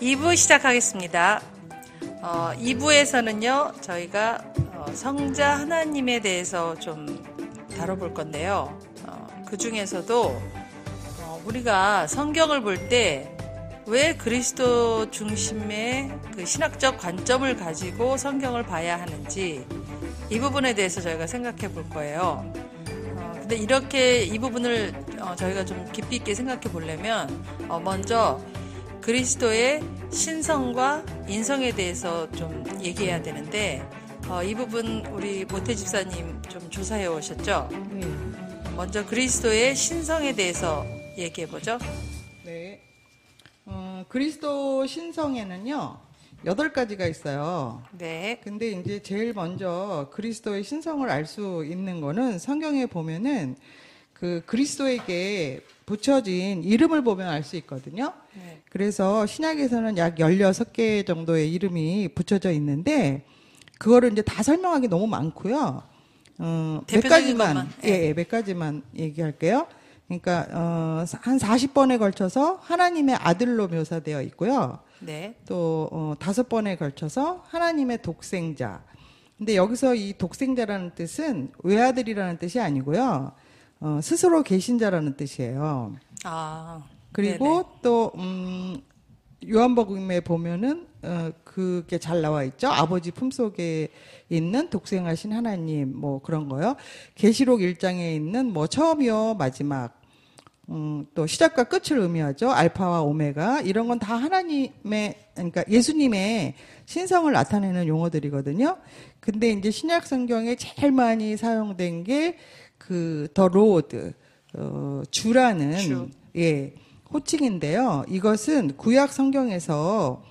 2부 시작하겠습니다. 2부에서는요, 저희가 성자 하나님에 대해서 좀 다뤄볼 건데요. 그 중에서도 우리가 성경을 볼 때 왜 그리스도 중심의 그 신학적 관점을 가지고 성경을 봐야 하는지 이 부분에 대해서 저희가 생각해 볼 거예요. 근데 이렇게 이 부분을 저희가 좀 깊이 있게 생각해 보려면 먼저 그리스도의 신성과 인성에 대해서 좀 얘기해야 되는데 이 부분 우리 모태 집사님 좀 조사해 오셨죠? 네. 먼저 그리스도의 신성에 대해서 얘기해 보죠. 네. 그리스도 신성에는요 8가지가 있어요. 네. 근데 이제 제일 먼저 그리스도의 신성을 알 수 있는 거는 성경에 보면은 그 그리스도에게 붙여진 이름을 보면 알 수 있거든요. 네. 그래서 신약에서는 약 16개 정도의 이름이 붙여져 있는데 그거를 이제 다 설명하기 너무 많고요. 몇 가지만, 몇 가지만 얘기할게요. 그러니까 한 40번에 걸쳐서 하나님의 아들로 묘사되어 있고요. 네. 또 5번에 걸쳐서 하나님의 독생자. 근데 여기서 이 독생자라는 뜻은 외아들이라는 뜻이 아니고요. 스스로 계신 자라는 뜻이에요. 그리고 네네. 또 요한복음에 보면은 그게 잘 나와 있죠. 아버지 품속에 있는 독생하신 하나님 뭐 그런 거요. 계시록 1장에 있는 뭐 처음이요 마지막 또 시작과 끝을 의미하죠. 알파와 오메가 이런 건 다 하나님의 그러니까 예수님의 신성을 나타내는 용어들이거든요. 근데 이제 신약 성경에 제일 많이 사용된 게 그 더 로드 주라는 예 호칭인데요. 이것은 구약 성경에서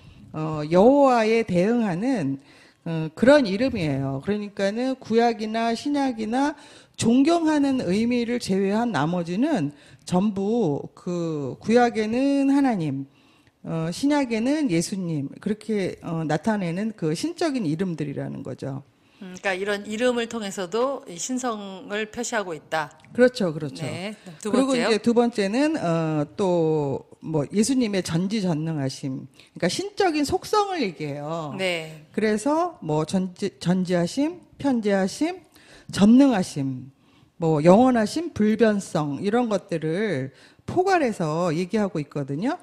여호와에 대응하는 그런 이름이에요. 그러니까는 구약이나 신약이나 존경하는 의미를 제외한 나머지는 전부 그 구약에는 하나님, 신약에는 예수님 그렇게 나타내는 그 신적인 이름들이라는 거죠. 그러니까 이런 이름을 통해서도 신성을 표시하고 있다. 그렇죠, 그렇죠. 네. 두 그리고 번째요. 이제 두 번째는 또 뭐 예수님의 전지전능하심, 그러니까 신적인 속성을 얘기해요. 네. 그래서 뭐 전지하심, 편지하심, 전능하심, 뭐 영원하심, 불변성 이런 것들을 포괄해서 얘기하고 있거든요.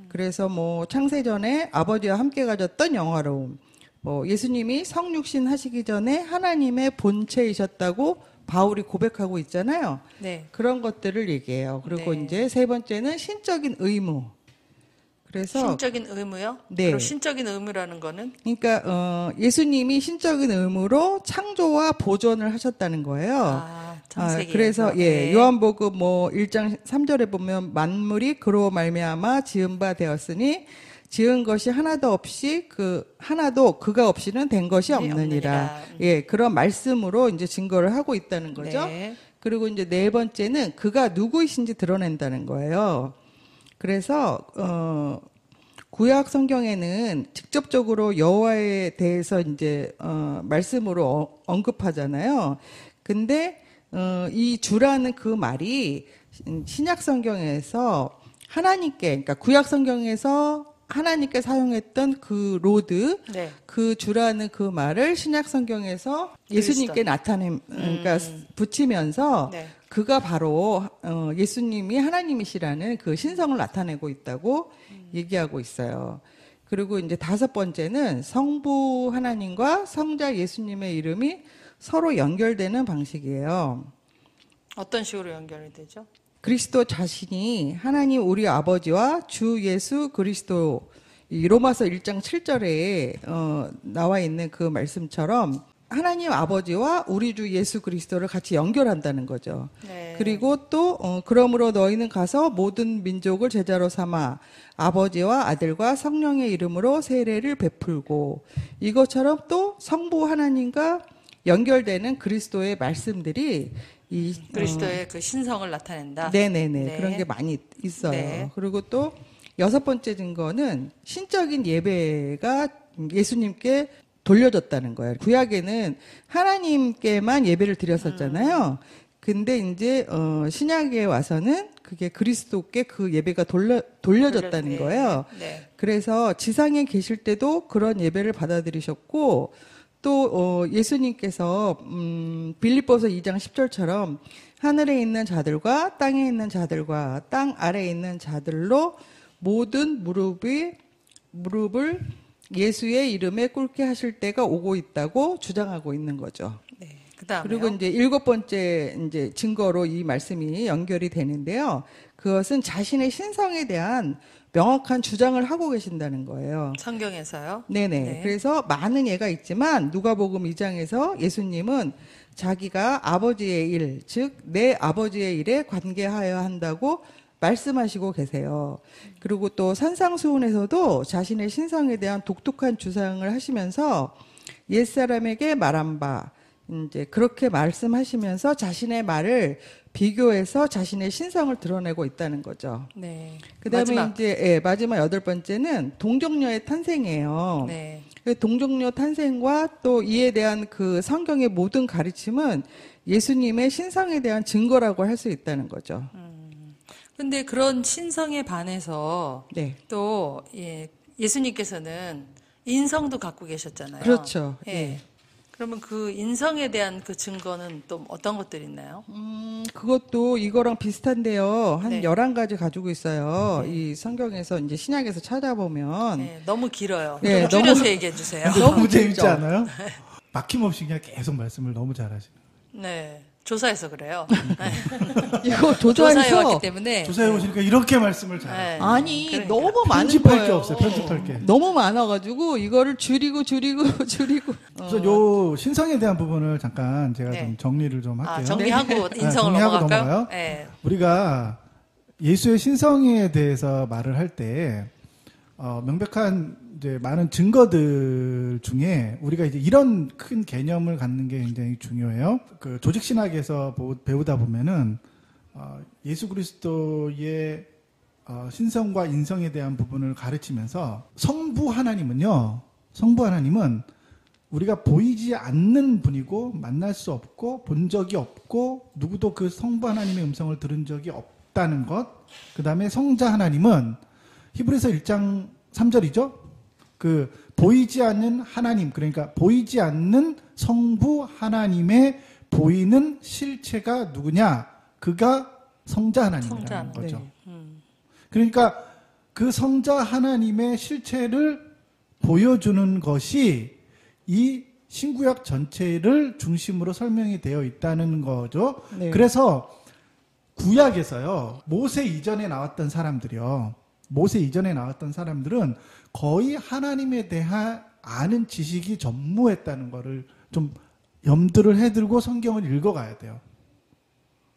그래서 뭐 창세전에 아버지와 함께 가졌던 영화로움, 뭐 예수님이 성육신 하시기 전에 하나님의 본체이셨다고 바울이 고백하고 있잖아요. 네. 그런 것들을 얘기해요. 그리고 네. 이제 세 번째는 신적인 의무. 그래서 신적인 의무요? 네. 그럼 신적인 의무라는 거는? 그러니까 예수님이 신적인 의무로 창조와 보존을 하셨다는 거예요. 창세기에서. 그래서 네. 요한복음 뭐 1장 3절에 보면 만물이 그로 말미암아 지은 바 되었으니 지은 것이 하나도 없이 하나도 그가 없이는 된 것이 없느니라. 예, 그런 말씀으로 이제 증거를 하고 있다는 거죠. 네. 그리고 이제 네 번째는 그가 누구이신지 드러낸다는 거예요. 그래서 구약 성경에는 직접적으로 여호와에 대해서 이제 말씀으로 언급하잖아요. 근데 이 주라는 그 말이 신약 성경에서 하나님께, 그러니까 구약 성경에서 하나님께 사용했던 그 로드, 네. 그 주라는 그 말을 신약 성경에서 예수님께 그러니까 붙이면서 네. 그가 바로 예수님이 하나님이시라는 그 신성을 나타내고 있다고 얘기하고 있어요. 그리고 이제 5번째는 성부 하나님과 성자 예수님의 이름이 서로 연결되는 방식이에요. 어떤 식으로 연결이 되죠? 그리스도 자신이 하나님 우리 아버지와 주 예수 그리스도, 이 로마서 1장 7절에 나와 있는 그 말씀처럼 하나님 아버지와 우리 주 예수 그리스도를 같이 연결한다는 거죠. 네. 그리고 또 그러므로 너희는 가서 모든 민족을 제자로 삼아 아버지와 아들과 성령의 이름으로 세례를 베풀고, 이것처럼 또 성부 하나님과 연결되는 그리스도의 말씀들이 이 그리스도의 그 신성을 나타낸다. 네네네. 네. 그런 게 많이 있어요. 네. 그리고 또 6번째 증거는 신적인 예배가 예수님께 돌려졌다는 거예요. 구약에는 하나님께만 예배를 드렸었잖아요. 근데 이제 신약에 와서는 그게 그리스도께 그 예배가 돌려졌다는 네. 거예요. 네. 그래서 지상에 계실 때도 그런 예배를 받아들이셨고 또 예수님께서 빌립보서 2장 10절처럼 하늘에 있는 자들과 땅에 있는 자들과 땅 아래에 있는 자들로 모든 무릎을 예수의 이름에 꿇게 하실 때가 오고 있다고 주장하고 있는 거죠. 네. 그다음에요. 그리고 이제 7번째 이제 증거로 이 말씀이 연결이 되는데요. 그것은 자신의 신성에 대한 명확한 주장을 하고 계신다는 거예요. 성경에서요. 네네. 네. 그래서 많은 예가 있지만 누가복음 2장에서 예수님은 자기가 아버지의 일, 즉 내 아버지의 일에 관계하여야 한다고 말씀하시고 계세요. 그리고 또 산상수훈에서도 자신의 신성에 대한 독특한 주장을 하시면서 옛사람에게 말한 바 이제 그렇게 말씀하시면서 자신의 말을 비교해서 자신의 신성을 드러내고 있다는 거죠. 네. 그다음에 마지막. 이제 마지막 8번째는 동정녀의 탄생이에요. 네. 그 동정녀 탄생과 또 이에 대한 그 성경의 모든 가르침은 예수님의 신성에 대한 증거라고 할 수 있다는 거죠. 근데 그런 신성에 반해서 네. 또 예수님께서는 인성도 갖고 계셨잖아요. 그렇죠. 예. 예. 그러면 그 인성에 대한 그 증거는 또 어떤 것들이 있나요? 그것도 이거랑 비슷한데요. 한 네. 11가지 가지고 있어요. 이 성경에서 이제 신약에서 찾아보면 네, 너무 길어요. 네, 좀 줄여서 얘기해 주세요. 너무 재밌지 길죠. 않아요? 막힘없이 그냥 계속 말씀을 너무 잘하시네. 네. 조사해서 그래요. 이거 조사해 조사해서 왔기 때문에. 조사해 보시니까 이렇게 말씀을 잘하시네. 네. 아니 그러니까. 너무 많은 편집할 거예요. 게 없어요. 편집할 게. 너무 많아가지고 이거를 줄이고 그래서 요 신성에 대한 부분을 잠깐 제가 네. 좀 정리를 좀 할게요. 정리하고 인성을 정리하고 넘어갈까요? 넘어가요? 네. 우리가 예수의 신성에 대해서 말을 할 때 명백한 이제 많은 증거들 중에 우리가 이제 이런 큰 개념을 갖는 게 굉장히 중요해요. 그 조직 신학에서 배우다 보면은 예수 그리스도의 신성과 인성에 대한 부분을 가르치면서 성부 하나님은 우리가 보이지 않는 분이고 만날 수 없고 본 적이 없고 누구도 그 성부 하나님의 음성을 들은 적이 없다는 것. 그 다음에 성자 하나님은 히브리서 1장 3절이죠. 그 보이지 않는 하나님, 그러니까 보이지 않는 성부 하나님의 보이는 실체가 누구냐? 그가 성자 하나님이라는 거죠. 네. 그러니까 그 성자 하나님의 실체를 보여주는 것이 이 신구약 전체를 중심으로 설명이 되어 있다는 거죠. 네. 그래서 구약에서요, 모세 이전에 나왔던 사람들은 거의 하나님에 대한 아는 지식이 전무했다는 거를 좀 염두를 해들고 성경을 읽어가야 돼요.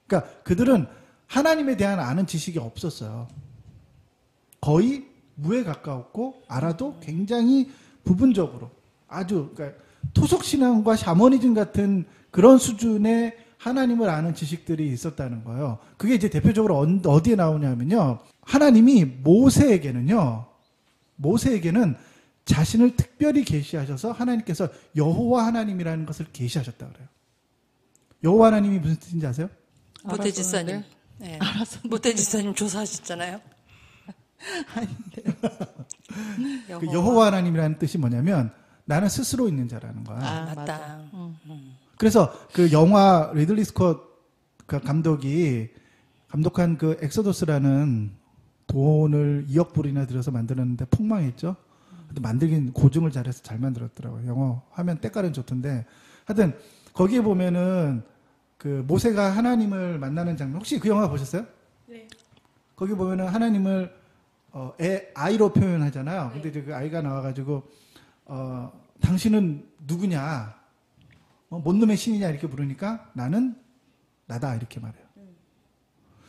그러니까 그들은 하나님에 대한 아는 지식이 없었어요. 거의 무에 가까웠고 알아도 굉장히 부분적으로 아주 그러니까 토속신앙과 샤머니즘 같은 그런 수준의 하나님을 아는 지식들이 있었다는 거예요. 그게 이제 대표적으로 어디에 나오냐면요. 하나님이 모세에게는 자신을 특별히 계시하셔서 하나님께서 여호와 하나님이라는 것을 계시하셨다 그래요. 여호와 하나님이 무슨 뜻인지 아세요? 모태지사님. 네. 모태지사님 조사하셨잖아요. 그 여호와 하나님이라는 뜻이 뭐냐면 나는 스스로 있는 자라는 거야. 맞다. 그래서 그 영화 리들리 스콧 그 감독이 감독한 그 엑소더스라는 돈을 2억 불이나 들여서 만들었는데 폭망했죠. 근데 만들긴 고증을 잘해서 잘 만들었더라고요. 영어 화면 때깔은 좋던데 하여튼 거기에 보면은 그 모세가 하나님을 만나는 장면 혹시 그 영화 보셨어요? 네. 거기 보면은 하나님을 아이로 표현하잖아요. 근데 이제 그 아이가 나와가지고 당신은 누구냐? 뭔 놈의 신이냐 이렇게 부르니까 나는 나다 이렇게 말해요.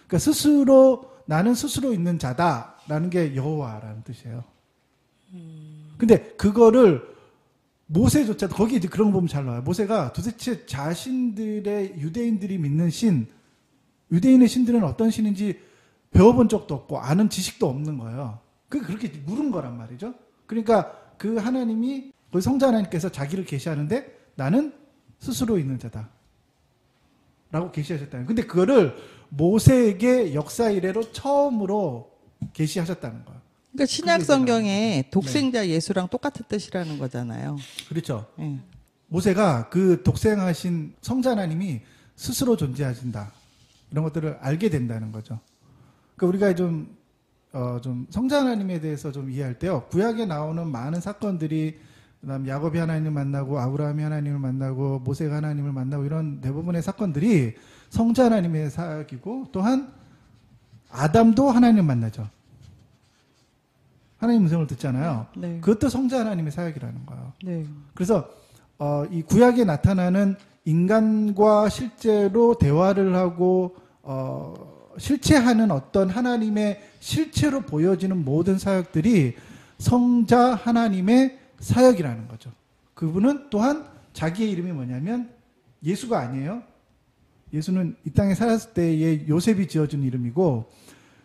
그러니까 나는 스스로 있는 자다라는 게 여호와라는 뜻이에요. 근데 그거를 모세조차도 거기 이제 그런 거 보면 잘 나와요. 모세가 도대체 자신들의 유대인들이 믿는 유대인의 신들은 어떤 신인지 배워본 적도 없고 아는 지식도 없는 거예요. 그렇게 물은 거란 말이죠. 그러니까 그 하나님이 그 성자 하나님께서 자기를 계시하는데 나는 스스로 있는 자다. 계시하셨다는. 근데 그거를 모세에게 역사 이래로 처음으로 계시하셨다는 거예요. 그러니까 신약 성경에 독생자 예수랑 똑같은 뜻이라는 거잖아요. 그렇죠. 예. 모세가 그 독생하신 성자 하나님이 스스로 존재하신다. 이런 것들을 알게 된다는 거죠. 그러니까 우리가 좀 성자 하나님에 대해서 좀 이해할 때요. 구약에 나오는 많은 사건들이 그다음 야곱이 하나님을 만나고 아브라함이 하나님을 만나고 모세가 하나님을 만나고 이런 대부분의 사건들이 성자 하나님의 사역이고 또한 아담도 하나님을 만나죠. 하나님 음성을 듣잖아요. 네. 그것도 성자 하나님의 사역이라는 거예요. 네. 그래서 이 구약에 나타나는 인간과 실제로 대화를 하고 실체하는 어떤 하나님의 실체로 보여지는 모든 사역들이 성자 하나님의 사역이라는 거죠. 그분은 또한 자기의 이름이 뭐냐면 예수가 아니에요. 예수는 이 땅에 살았을 때의 요셉이 지어준 이름이고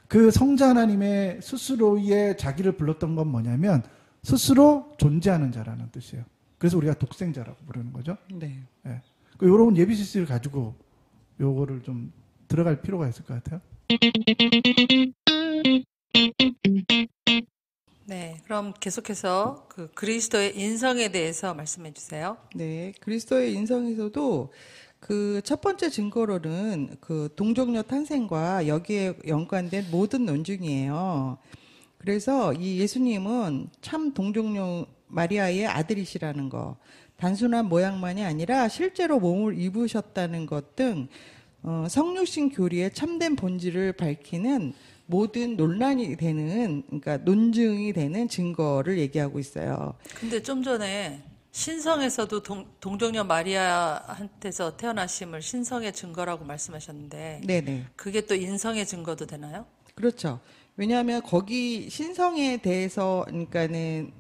그 성자 하나님의 스스로의 자기를 불렀던 건 뭐냐면 스스로 존재하는 자라는 뜻이에요. 그래서 우리가 독생자라고 부르는 거죠. 네. 예. 여러분 예비 실수를 가지고 요거를 좀 들어갈 필요가 있을 것 같아요. 네, 그럼 계속해서 그 그리스도의 인성에 대해서 말씀해 주세요. 네. 그리스도의 인성에서도 그 첫 번째 증거로는 그 동정녀 탄생과 여기에 연관된 모든 논증이에요. 그래서 이 예수님은 참 동정녀 마리아의 아들이시라는 거, 단순한 모양만이 아니라 실제로 몸을 입으셨다는 것 등 성육신 교리의 참된 본질을 밝히는 모든 논란이 되는, 그러니까 논증이 되는 증거를 얘기하고 있어요. 근데 좀 전에 신성에서도 동정녀 마리아한테서 태어나심을 신성의 증거라고 말씀하셨는데, 네네. 그게 또 인성의 증거도 되나요? 그렇죠. 왜냐하면 거기 신성에 대해서, 그러니까는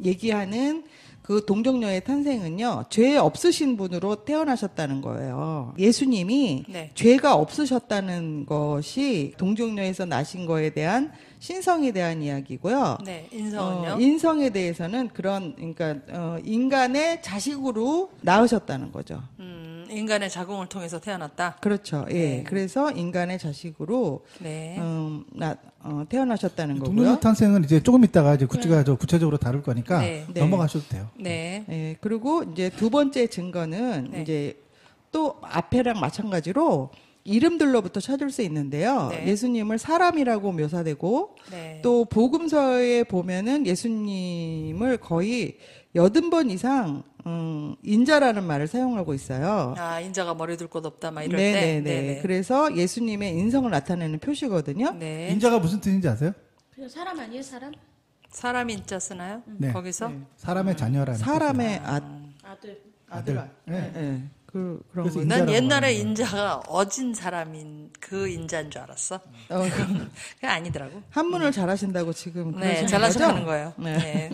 얘기하는 그 동정녀의 탄생은요, 죄 없으신 분으로 태어나셨다는 거예요. 예수님이 네. 죄가 없으셨다는 것이 동정녀에서 나신 거에 대한 신성에 대한 이야기고요. 네, 인성은요? 인성에 대해서는 그런, 그러니까 인간의 자식으로 낳으셨다는 거죠. 인간의 자궁을 통해서 태어났다. 그렇죠. 예. 네. 그래서 인간의 자식으로 네. 태어나셨다는 거고요. 동정녀 탄생은 이제 조금 있다가 이제 구체적으로 다룰 거니까 네. 넘어가셔도 돼요. 네. 예. 그리고 이제 두 번째 증거는 네. 이제 또 앞에랑 마찬가지로 이름들로부터 찾을 수 있는데요. 네. 예수님을 사람이라고 묘사되고 네. 또 복음서에 보면은 예수님을 거의 80번 이상 인자라는 말을 사용하고 있어요. 아, 인자가 머리 둘 곳 없다, 막 이럴 때. 네네네. 네네. 그래서 예수님의 인성을 나타내는 표시거든요. 네. 인자가 무슨 뜻인지 아세요? 그냥 사람 아니에요, 사람? 사람 인자 쓰나요? 네. 거기서? 네. 사람의 자녀라는 사람의 아들. 아들. 네. 네. 그런 그래서 거. 난 인자라고 옛날에 하는 거예요. 인자가 어진 사람인 그 인자인 줄 알았어. 그게 아니더라고. 한문을 잘하신다고 지금 네, 그러시는 잘나서 거죠? 하는 거예요. 네. 네.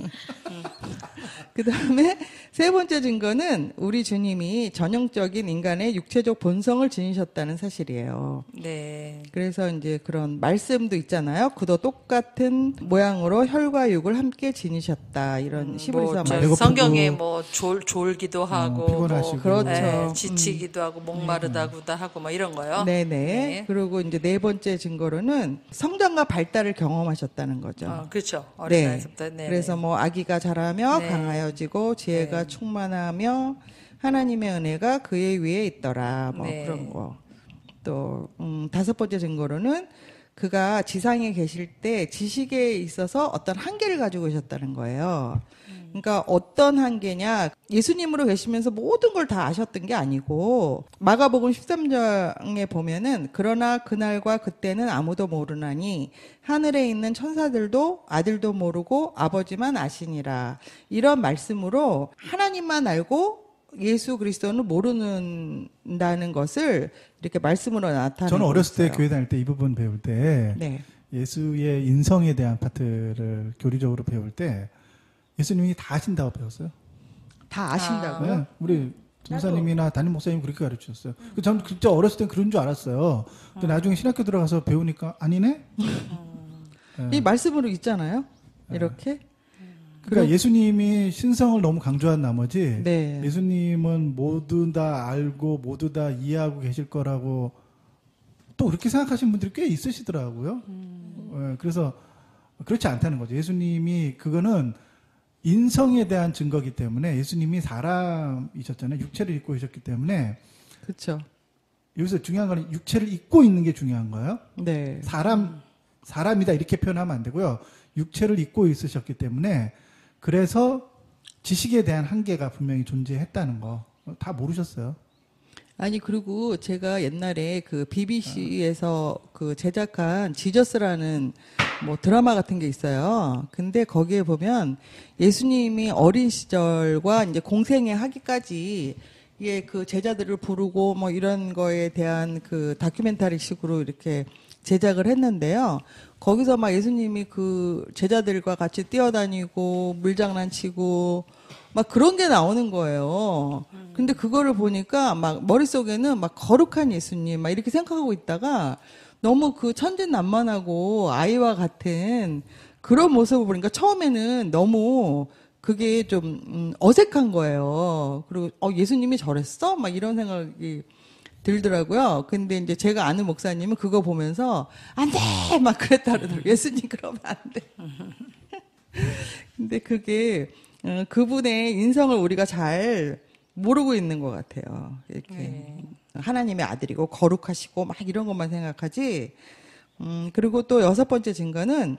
그다음에 세 번째 증거는 우리 주님이 전형적인 인간의 육체적 본성을 지니셨다는 사실이에요. 네. 그래서 이제 그런 말씀도 있잖아요. 그도 똑같은 모양으로 혈과 육을 함께 지니셨다. 이런 시브리서 저 말씀. 배고프고, 성경에 뭐 졸기도 하고 피곤하시고. 뭐 그렇죠. 네, 지치기도 하고 목마르다고도 하고 뭐 이런 거요. 네네. 네. 그리고 이제 네 번째 증거로는 성장과 발달을 경험하셨다는 거죠. 그렇죠. 어린 나이부터. 네. 그래서 뭐 아기가 자라며 네. 강하여지고 지혜가 충만하며 하나님의 은혜가 그의 위에 있더라. 뭐 네. 그런 거. 또 다섯 번째 증거로는 그가 지상에 계실 때 지식에 있어서 어떤 한계를 가지고 계셨다는 거예요. 그러니까 어떤 한계냐, 예수님으로 계시면서 모든 걸 다 아셨던 게 아니고 마가복음 13장에 보면은 그러나 그날과 그때는 아무도 모르나니 하늘에 있는 천사들도 아들도 모르고 아버지만 아시니라. 이런 말씀으로 하나님만 알고 예수 그리스도는 모르는다는 것을 이렇게 말씀으로 나타내고 저는 어렸을 때 있어요. 교회 다닐 때 이 부분 배울 때 네. 예수의 인성에 대한 파트를 교리적으로 배울 때 예수님이 다 아신다고 배웠어요. 다 아신다고요? 네, 우리 전사님이나 담임 목사님 그렇게 가르치셨어요. 저는 진짜 어렸을 땐 그런 줄 알았어요. 근데 나중에 신학교 들어가서 배우니까 아니네. 이 말씀으로 있잖아요. 이렇게. 그러니까 예수님이 신성을 너무 강조한 나머지 네. 예수님은 모두 다 알고 모두 다 이해하고 계실 거라고 또 그렇게 생각하시는 분들이 꽤 있으시더라고요. 그래서 그렇지 않다는 거죠. 예수님이 그거는 인성에 대한 증거이기 때문에 예수님이 사람이셨잖아요. 육체를 입고 계셨기 때문에 그렇죠. 여기서 중요한 건 육체를 입고 있는 게 중요한 거예요. 네. 사람이다 이렇게 표현하면 안 되고요. 육체를 입고 있으셨기 때문에 그래서 지식에 대한 한계가 분명히 존재했다는 거 다 모르셨어요. 아니 그리고 제가 옛날에 그 BBC에서 그 제작한 지저스라는 뭐 드라마 같은 게 있어요. 근데 거기에 보면 예수님이 어린 시절과 이제 공생애 하기까지 이게 그 제자들을 부르고 뭐 이런 거에 대한 그 다큐멘터리식으로 이렇게 제작을 했는데요. 거기서 막 예수님이 그 제자들과 같이 뛰어다니고 물장난치고 막 그런 게 나오는 거예요. 근데 그거를 보니까 막 머릿속에는 막 거룩한 예수님 막 이렇게 생각하고 있다가 너무 그 천진난만하고 아이와 같은 그런 모습을 보니까 처음에는 너무 그게 좀 어색한 거예요. 그리고 예수님이 저랬어? 막 이런 생각이 들더라고요. 근데 이제 제가 아는 목사님은 그거 보면서 안 돼! 막 그랬다 그러더라고요. 예수님 그러면 안 돼. 근데 그게 그분의 인성을 우리가 잘 모르고 있는 것 같아요. 이렇게 하나님의 아들이고 거룩하시고 막 이런 것만 생각하지. 그리고 또 6번째 증거는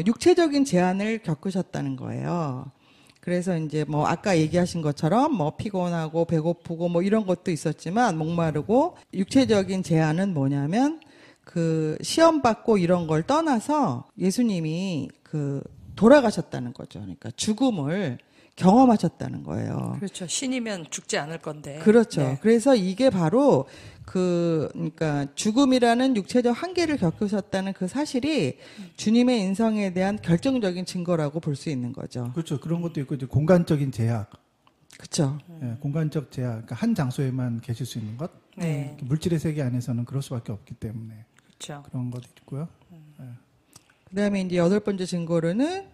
육체적인 제한을 겪으셨다는 거예요. 그래서 이제 뭐 아까 얘기하신 것처럼 뭐 피곤하고 배고프고 뭐 이런 것도 있었지만 목마르고 육체적인 제한은 뭐냐면 그 시험 받고 이런 걸 떠나서 예수님이 그 돌아가셨다는 거죠. 그러니까 죽음을 경험하셨다는 거예요. 그렇죠. 신이면 죽지 않을 건데. 그렇죠. 네. 그래서 이게 바로 그러니까 죽음이라는 육체적 한계를 겪으셨다는 그 사실이 주님의 인성에 대한 결정적인 증거라고 볼 수 있는 거죠. 그렇죠. 그런 것도 있고 이제 공간적인 제약. 그렇죠. 예, 공간적 제약. 그러니까 한 장소에만 계실 수 있는 것. 네. 물질의 세계 안에서는 그럴 수밖에 없기 때문에 그렇죠. 그런 것도 있고요. 그다음에 이제 8번째 증거로는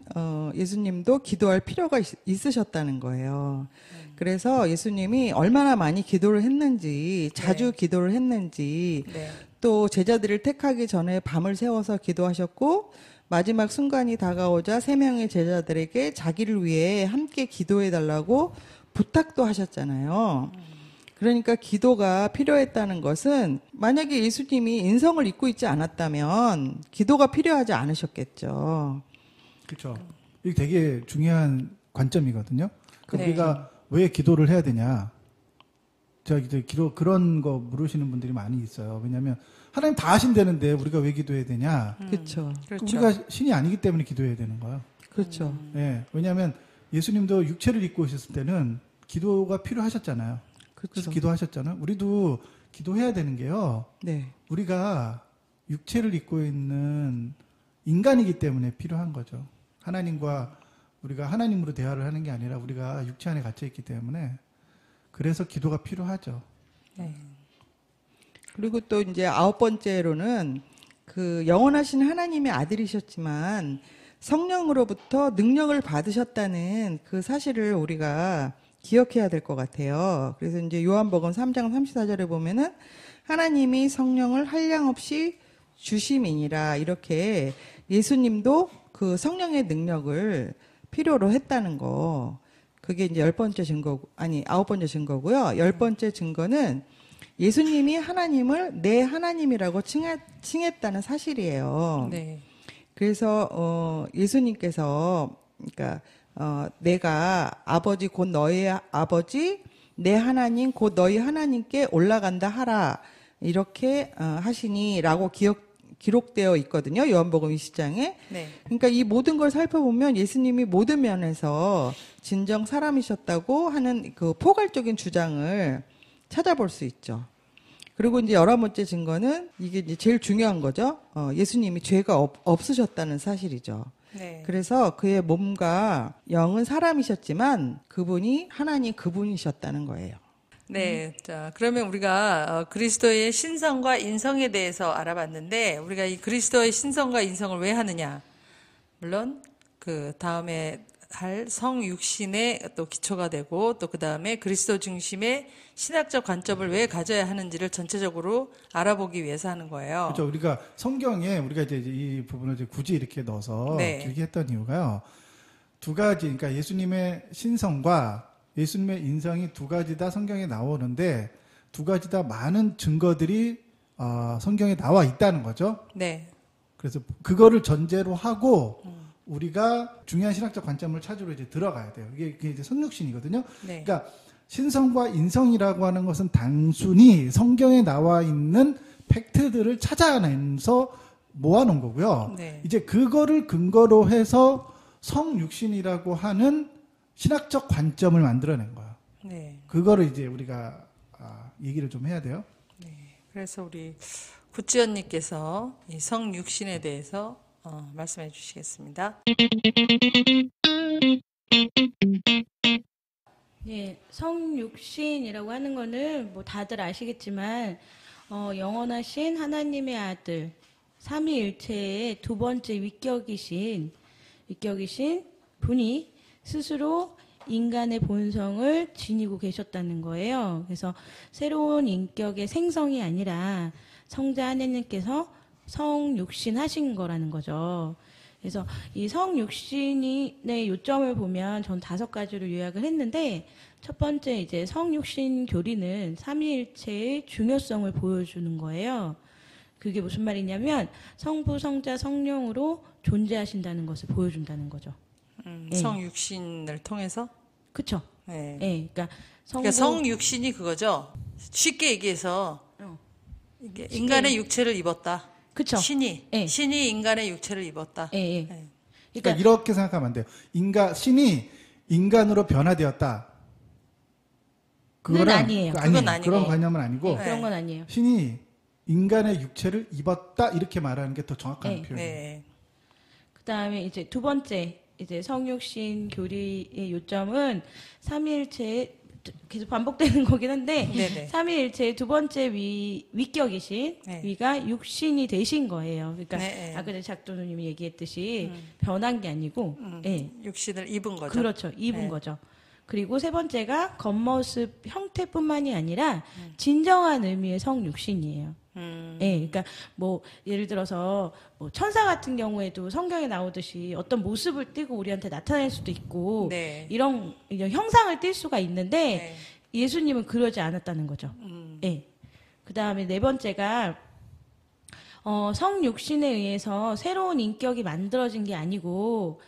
예수님도 기도할 필요가 있으셨다는 거예요. 그래서 예수님이 얼마나 많이 기도를 했는지, 자주 기도를 했는지, 네. 또 제자들을 택하기 전에 밤을 새워서 기도하셨고 마지막 순간이 다가오자 3명의 제자들에게 자기를 위해 함께 기도해 달라고 부탁도 하셨잖아요. 그러니까 기도가 필요했다는 것은 만약에 예수님이 인성을 잊고 있지 않았다면 기도가 필요하지 않으셨겠죠. 그렇죠. 이게 되게 중요한 관점이거든요. 네. 우리가 왜 기도를 해야 되냐? 그런 거 물으시는 분들이 많이 있어요. 왜냐하면 하나님 다 하신다는데 우리가 왜 기도해야 되냐? 그렇죠. 그렇죠. 우리가 신이 아니기 때문에 기도해야 되는 거예요. 그렇죠. 예. 왜냐하면 예수님도 육체를 입고 오셨을 때는 기도가 필요하셨잖아요. 그래서 그렇죠. 기도하셨잖아요. 우리도 기도해야 되는 게요. 네. 우리가 육체를 입고 있는 인간이기 때문에 필요한 거죠. 하나님과 우리가 하나님으로 대화를 하는 게 아니라 우리가 육체 안에 갇혀 있기 때문에 그래서 기도가 필요하죠. 네. 그리고 또 이제 9번째로는 그 영원하신 하나님의 아들이셨지만 성령으로부터 능력을 받으셨다는 그 사실을 우리가 기억해야 될 것 같아요. 그래서 이제 요한복음 3장 34절에 보면은 하나님이 성령을 한량없이 주심이니라 이렇게 예수님도 그 성령의 능력을 필요로 했다는 거. 그게 이제 9번째 증거고요. 10번째 증거는 예수님이 하나님을 내 하나님이라고 칭했다는 사실이에요. 네. 그래서 예수님께서 그러니까 내가 아버지 곧 너희의 아버지 내 하나님 곧 너희 하나님께 올라간다 하라 이렇게 하시니라고 기록되어 있거든요. 요한복음 20장에. 네. 그러니까 이 모든 걸 살펴보면 예수님이 모든 면에서 진정 사람이셨다고 하는 그 포괄적인 주장을 찾아볼 수 있죠. 그리고 이제 11번째 증거는 이게 이제 제일 중요한 거죠. 예수님이 죄가 없으셨다는 사실이죠. 네. 그래서 그의 몸과 영은 사람이셨지만 그분이 하나님 그분이셨다는 거예요. 네. 자, 그러면 우리가 그리스도의 신성과 인성에 대해서 알아봤는데 우리가 이 그리스도의 신성과 인성을 왜 하느냐? 물론 그 다음에 할 성육신의 또 기초가 되고 또 그 다음에 그리스도 중심의 신학적 관점을 왜 가져야 하는지를 전체적으로 알아보기 위해서 하는 거예요. 그렇죠. 우리가 성경에 우리가 이제 이 부분을 이제 굳이 이렇게 넣어서 네. 길게 했던 이유가요. 두 가지, 그러니까 예수님의 신성과 예수님의 인성이 두 가지 다 성경에 나오는데 두 가지 다 많은 증거들이 성경에 나와 있다는 거죠. 네. 그래서 그거를 전제로 하고 우리가 중요한 신학적 관점을 찾으러 이제 들어가야 돼요. 이게 이제 성육신이거든요. 네. 그러니까 신성과 인성이라고 하는 것은 단순히 성경에 나와 있는 팩트들을 찾아내서 모아놓은 거고요. 네. 이제 그거를 근거로 해서 성육신이라고 하는 신학적 관점을 만들어낸 거예요. 네. 그거를 이제 우리가 얘기를 좀 해야 돼요. 그래서 우리 구지연님께서 이 성육신에 대해서 말씀해 주시겠습니다. 예, 성육신이라고 하는 거는 뭐 다들 아시겠지만 영원하신 하나님의 아들 삼위일체의 두 번째 위격이신 분이 스스로 인간의 본성을 지니고 계셨다는 거예요. 그래서 새로운 인격의 생성이 아니라 성자 하나님께서 성육신 하신 거라는 거죠. 그래서 이 성육신의 요점을 보면 전 5가지로 요약을 했는데 첫 번째 이제 성육신 교리는 삼위일체의 중요성을 보여주는 거예요. 그게 무슨 말이냐면 성부, 성자, 성령으로 존재하신다는 것을 보여준다는 거죠. 네. 성육신을 통해서? 그쵸? 네. 네. 그러니까 그러니까 성육신이 그거죠. 쉽게 얘기해서 이게 인간의 육체를 입었다. 그쵸? 신이 네. 신이 인간의 육체를 입었다. 예, 예. 네. 그러니까 이렇게 생각하면 안 돼요. 신이 인간으로 변화되었다. 그건 아니에요. 그건 아니고. 그런 관념은 아니고 예, 그런 건 아니에요. 신이 인간의 육체를 입었다 이렇게 말하는 게 더 정확한 네. 표현이에요. 네. 그다음에 이제 두 번째 이제 성육신 교리의 요점은 삼위일체의 계속 반복되는 거긴 한데 네네. 삼위일체의 두 번째 위격이신 네. 위가 육신이 되신 거예요. 그러니까 네. 아까 전에 작도누님이 얘기했듯이 변한 게 아니고 예. 육신을 입은 거죠. 그렇죠. 입은 네. 거죠. 그리고 세 번째가 겉모습 형태뿐만이 아니라 진정한 의미의 성육신이에요. 예, 그러니까 뭐 예를 들어서 뭐 천사 같은 경우에도 성경에 나오듯이 어떤 모습을 띠고 우리한테 나타낼 수도 있고 네. 이런 형상을 띌 수가 있는데 네. 예수님은 그러지 않았다는 거죠. 예. 그다음에 네 번째가 성육신에 의해서 새로운 인격이 만들어진 게 아니고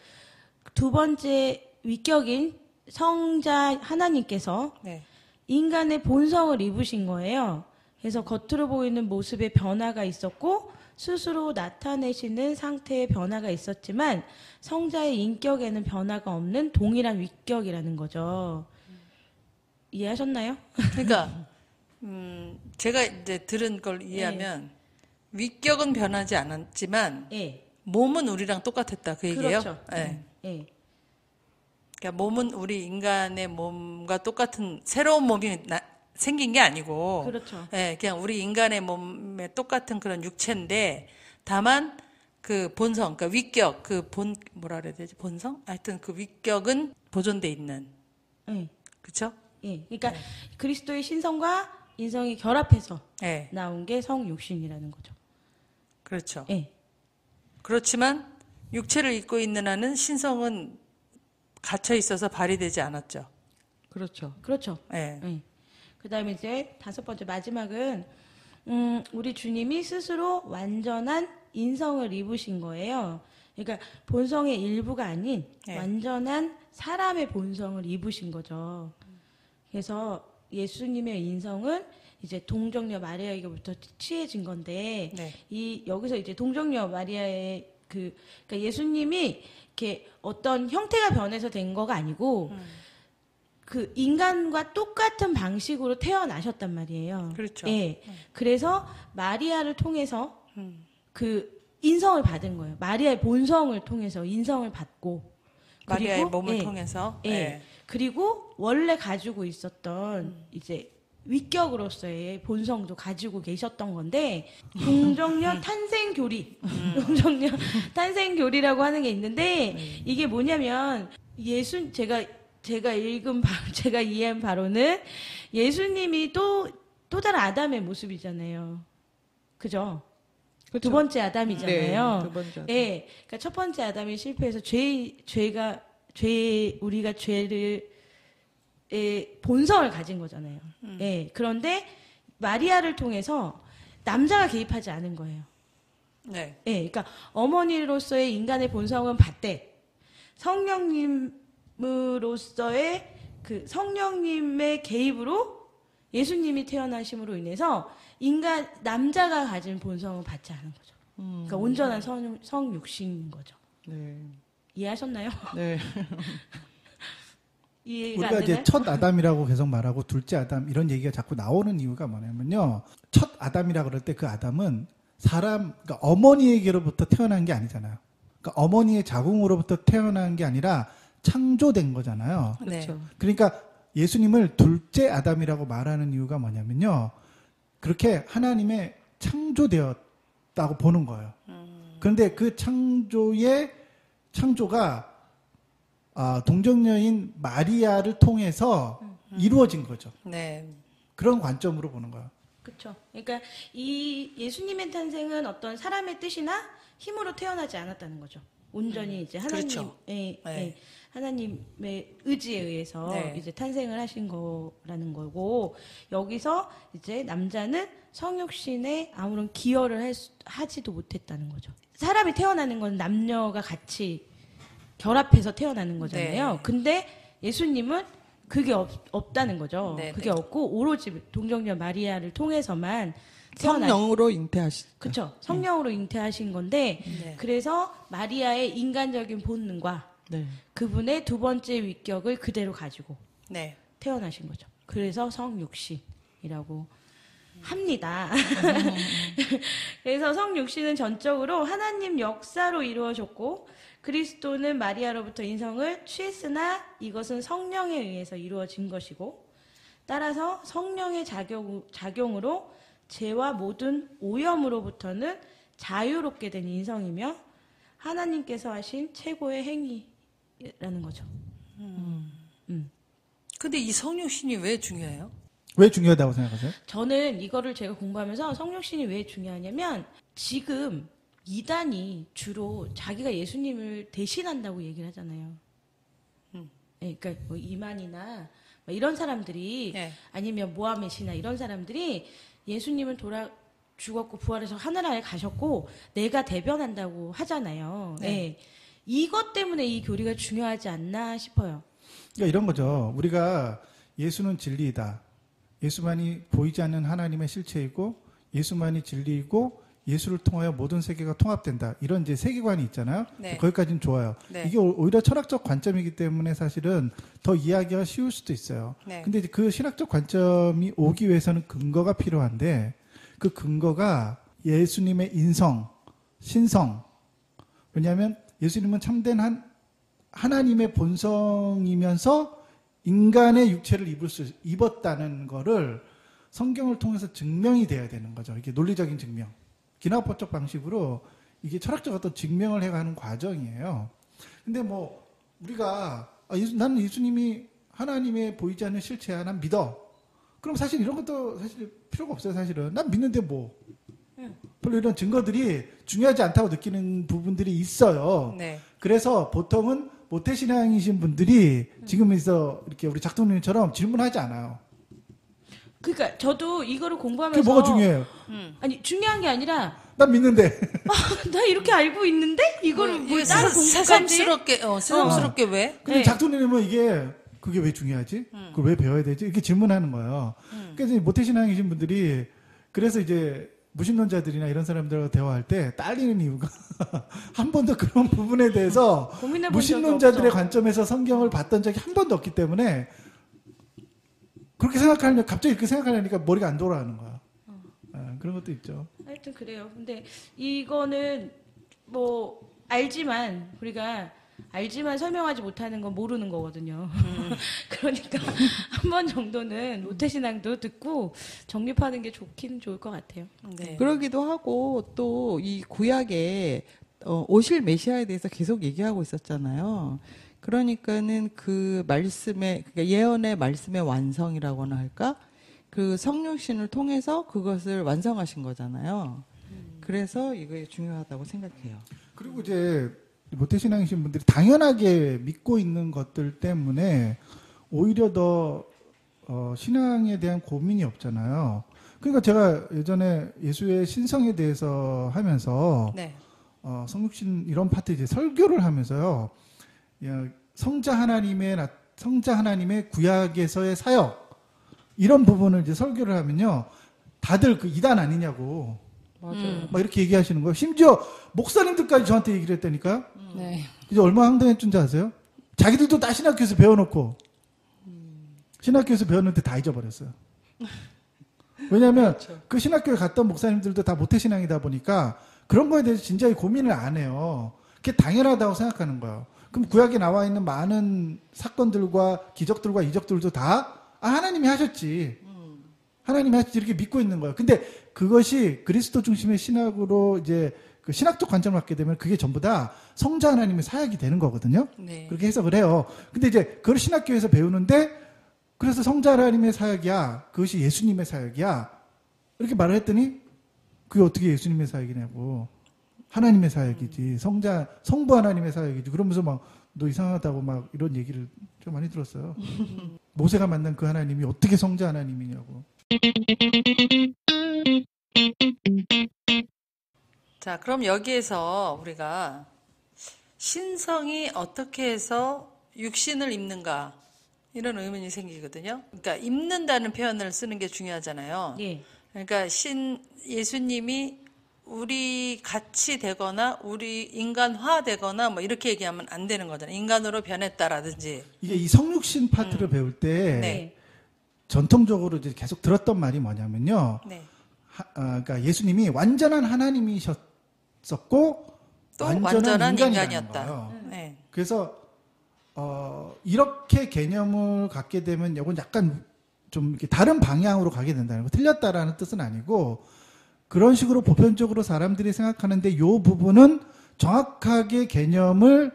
두 번째 위격인 성자 하나님께서 네. 인간의 본성을 입으신 거예요. 그래서 겉으로 보이는 모습의 변화가 있었고 스스로 나타내시는 상태의 변화가 있었지만 성자의 인격에는 변화가 없는 동일한 위격이라는 거죠. 이해하셨나요? 그러니까 제가 이제 들은 걸 이해하면 위격은 변하지 않았지만 예. 몸은 우리랑 똑같았다 그 얘기예요. 그렇죠. 네. 예. 그러니까 몸은 우리 인간의 몸과 똑같은 새로운 몸이 생긴 게 아니고, 그렇죠. 예, 그냥 우리 인간의 몸에 똑같은 그런 육체인데, 다만 그 본성, 그러니까 위격, 뭐라 그래야 되지? 본성? 하여튼 그 위격은 보존돼 있는, 예. 그렇죠? 예. 그러니까 그리스도의 신성과 인성이 결합해서 예, 나온 게 성육신이라는 거죠. 그렇죠. 예. 그렇지만 육체를 입고 있는 한은 신성은 갇혀 있어서 발휘되지 않았죠. 그렇죠. 그렇죠. 예. 예. 그다음에 이제 5번째 마지막은 우리 주님이 스스로 완전한 인성을 입으신 거예요. 그러니까 본성의 일부가 아닌 완전한 사람의 본성을 입으신 거죠. 그래서 예수님의 인성은 이제 동정녀 마리아에게부터 취해진 건데 네. 여기서 이제 동정녀 마리아의 그러니까 예수님이 이렇게 어떤 형태가 변해서 된 거가 아니고 그 인간과 똑같은 방식으로 태어나셨단 말이에요. 그렇죠. 예. 그래서 마리아를 통해서 그 인성을 받은 거예요. 마리아의 본성을 통해서 인성을 받고 마리아의 그리고, 몸을 통해서. 예. 그리고 원래 가지고 있었던 이제 위격으로서의 본성도 가지고 계셨던 건데 동정녀 탄생교리, 동정녀 탄생교리라고 하는 게 있는데 이게 뭐냐면 제가 읽은 제가 이해한 바로는 예수님이 또 다른 아담의 모습이잖아요. 그죠? 그렇죠. 두 번째 아담이잖아요. 네, 두 번째 아담. 예, 그러니까 첫 번째 아담이 실패해서 우리가 죄를 본성을 가진 거잖아요. 예, 그런데 마리아를 통해서 남자가 개입하지 않은 거예요. 네. 예, 그러니까 어머니로서의 인간의 본성은 받되 성령님으로서의 그 성령님의 개입으로 예수님이 태어나심으로 인해서 남자가 가진 본성은 받지 않은 거죠. 그러니까 온전한 성육신인 거죠. 네. 이해하셨나요? 네. 이해가 안 우리가 되나요? 이제 첫 아담이라고 계속 말하고 둘째 아담 이런 얘기가 자꾸 나오는 이유가 뭐냐면요. 첫 아담이라 그럴 때 그 아담은 그러니까 어머니에게로부터 태어난 게 아니잖아요. 그러니까 어머니의 자궁으로부터 태어난 게 아니라 창조된 거잖아요. 그렇죠. 그러니까 예수님을 둘째 아담이라고 말하는 이유가 뭐냐면요. 그렇게 하나님의 창조되었다고 보는 거예요. 그런데 그 창조가 동정녀인 마리아를 통해서 이루어진 거죠. 네. 그런 관점으로 보는 거예요. 그렇죠. 그러니까 이 예수님의 탄생은 어떤 사람의 뜻이나 힘으로 태어나지 않았다는 거죠. 온전히 이제 그렇죠. 하나님의 의지에 의해서 네. 이제 탄생을 하신 거라는 거고 여기서 이제 남자는 성육신에 아무런 기여를 하지도 못했다는 거죠. 사람이 태어나는 건 남녀가 같이 결합해서 태어나는 거잖아요. 네. 근데 예수님은 그게 없다는 거죠. 네, 그게 네. 없고 오로지 동정녀 마리아를 통해서만 태어나. 성령으로 잉태하시죠. 그렇죠. 성령으로 잉태하신 건데 네. 그래서 마리아의 인간적인 본능과 네. 그분의 두 번째 위격을 그대로 가지고 네. 태어나신 거죠. 그래서 성육신이라고 합니다. 그래서 성육신은 전적으로 하나님 역사로 이루어졌고 그리스도는 마리아로부터 인성을 취했으나 이것은 성령에 의해서 이루어진 것이고 따라서 성령의 작용으로 죄와 모든 오염으로부터는 자유롭게 된 인성이며 하나님께서 하신 최고의 행위라는 거죠. 근데 이 성육신이 왜 중요해요? 왜 중요하다고 생각하세요? 저는 이거를 제가 공부하면서 성육신이 왜 중요하냐면 지금 이단이 주로 자기가 예수님을 대신한다고 얘기를 하잖아요. 네, 그러니까 뭐 이만이나 뭐 이런 사람들이 네. 아니면 모하메시나 이런 사람들이 예수님은 죽었고 부활해서 하늘나라에 가셨고 내가 대변한다고 하잖아요. 네. 네. 이것 때문에 이 교리가 중요하지 않나 싶어요. 그러니까 이런 거죠. 우리가 예수는 진리이다. 예수만이 보이지 않는 하나님의 실체이고 예수만이 진리이고 예수를 통하여 모든 세계가 통합된다. 이런 이제 세계관이 있잖아요. 네. 거기까지는 좋아요. 네. 이게 오히려 철학적 관점이기 때문에 사실은 더 이해하기가 쉬울 수도 있어요. 네. 근데 이제 그 신학적 관점이 오기 위해서는 근거가 필요한데 그 근거가 예수님의 인성, 신성. 왜냐하면 예수님은 참된 하나님의 본성이면서 인간의 육체를 입었다는 거를 성경을 통해서 증명이 돼야 되는 거죠. 이게 논리적인 증명. 기나법적 방식으로 이게 철학적 어떤 증명을 해가는 과정이에요. 근데 뭐 우리가 나는 예수님이 하나님의 보이지 않는 실체야. 난 믿어. 그럼 사실 이런 것도 사실 필요가 없어요. 사실은 난 믿는데 뭐 별로 이런 증거들이 중요하지 않다고 느끼는 부분들이 있어요. 네. 그래서 보통은 모태신앙이신 분들이 지금에서 이렇게 우리 작동님처럼 질문하지 않아요. 그러니까 저도 이거를 공부하면서 그게 뭐가 중요해요? 아니 중요한 게 아니라 난 믿는데. 나 이렇게 알고 있는데 이거를 뭐 따로 공부한지 새삼스럽게 왜? 근데 네. 작동님은 그게 왜 중요하지? 그걸 왜 배워야 되지? 이렇게 질문하는 거예요. 그래서 모태신앙이신 분들이 그래서 이제 무신론자들이나 이런 사람들과 대화할 때 딸리는 이유가 한 번도 그런 부분에 대해서 고민해본 무신론자들의 적이 없어. 관점에서 성경을 봤던 적이 한 번도 없기 때문에 그렇게 생각하려면 갑자기 그렇게 생각하려니까 머리가 안 돌아가는 거야. 그런 것도 있죠. 하여튼 그래요. 근데 이거는 뭐 알지만 우리가 알지만 설명하지 못하는 건 모르는 거거든요. 그러니까 한 번 정도는 모태신앙도 듣고 정립하는 게 좋긴 좋을 것 같아요. 네. 그러기도 하고 또 이 구약에 오실 메시아에 대해서 계속 얘기하고 있었잖아요. 그러니까는 그 말씀의 그러니까 예언의 말씀의 완성이라고나 할까? 그 성육신을 통해서 그것을 완성하신 거잖아요. 그래서 이게 중요하다고 생각해요. 그리고 이제 모태신앙이신 분들이 당연하게 믿고 있는 것들 때문에 오히려 더 신앙에 대한 고민이 없잖아요. 그러니까 제가 예전에 예수의 신성에 대해서 하면서 네. 성육신 이런 파트 이제 설교를 하면서요. 성자 하나님의 구약에서의 사역 이런 부분을 이제 설교를 하면요. 다들 그 이단 아니냐고 맞아요. 막 이렇게 얘기하시는 거예요. 심지어 목사님들까지 저한테 얘기를 했다니까. 네. 이제 얼마나 황당했던 줄 아세요? 자기들도 다 신학교에서 배워놓고 신학교에서 배웠는데 다 잊어버렸어요. 왜냐하면 그렇죠. 그 신학교에 갔던 목사님들도 다 모태신앙이다 보니까 그런 거에 대해서 진작에 고민을 안 해요. 그게 당연하다고 생각하는 거예요. 그럼 구약에 나와 있는 많은 사건들과 기적들과 이적들도 다 하나님이 하셨지. 하나님이 하셨지 이렇게 믿고 있는 거예요. 근데 그것이 그리스도 중심의 신학으로 이제 그 신학적 관점을 갖게 되면 그게 전부 다 성자 하나님의 사역이 되는 거거든요. 네. 그렇게 해석을 해요. 근데 이제 그걸 신학교에서 배우는데 그래서 성자 하나님의 사역이야. 그것이 예수님의 사역이야. 이렇게 말을 했더니 그게 어떻게 예수님의 사역이냐고. 하나님의 사역이지. 성부 하나님의 사역이지. 그러면서 막 너 이상하다고 막 이런 얘기를 좀 많이 들었어요. 모세가 만난 그 하나님이 어떻게 성자 하나님이냐고. 자, 그럼 여기에서 우리가 신성이 어떻게 해서 육신을 입는가 이런 의문이 생기거든요. 그러니까 입는다는 표현을 쓰는 게 중요하잖아요. 예. 그러니까 예수님이 우리 같이 되거나 우리 인간화 되거나 뭐 이렇게 얘기하면 안 되는 거잖아요. 인간으로 변했다라든지. 이게 이 성육신 파트를 배울 때 네. 전통적으로 이제 계속 들었던 말이 뭐냐면요. 네. 그러니까 예수님이 완전한 하나님이셨었고 또 완전한 인간이라는 인간이었다. 거예요. 네. 그래서 이렇게 개념을 갖게 되면 이건 약간 좀 이렇게 다른 방향으로 가게 된다는 거. 틀렸다라는 뜻은 아니고 그런 식으로 보편적으로 사람들이 생각하는데 이 부분은 정확하게 개념을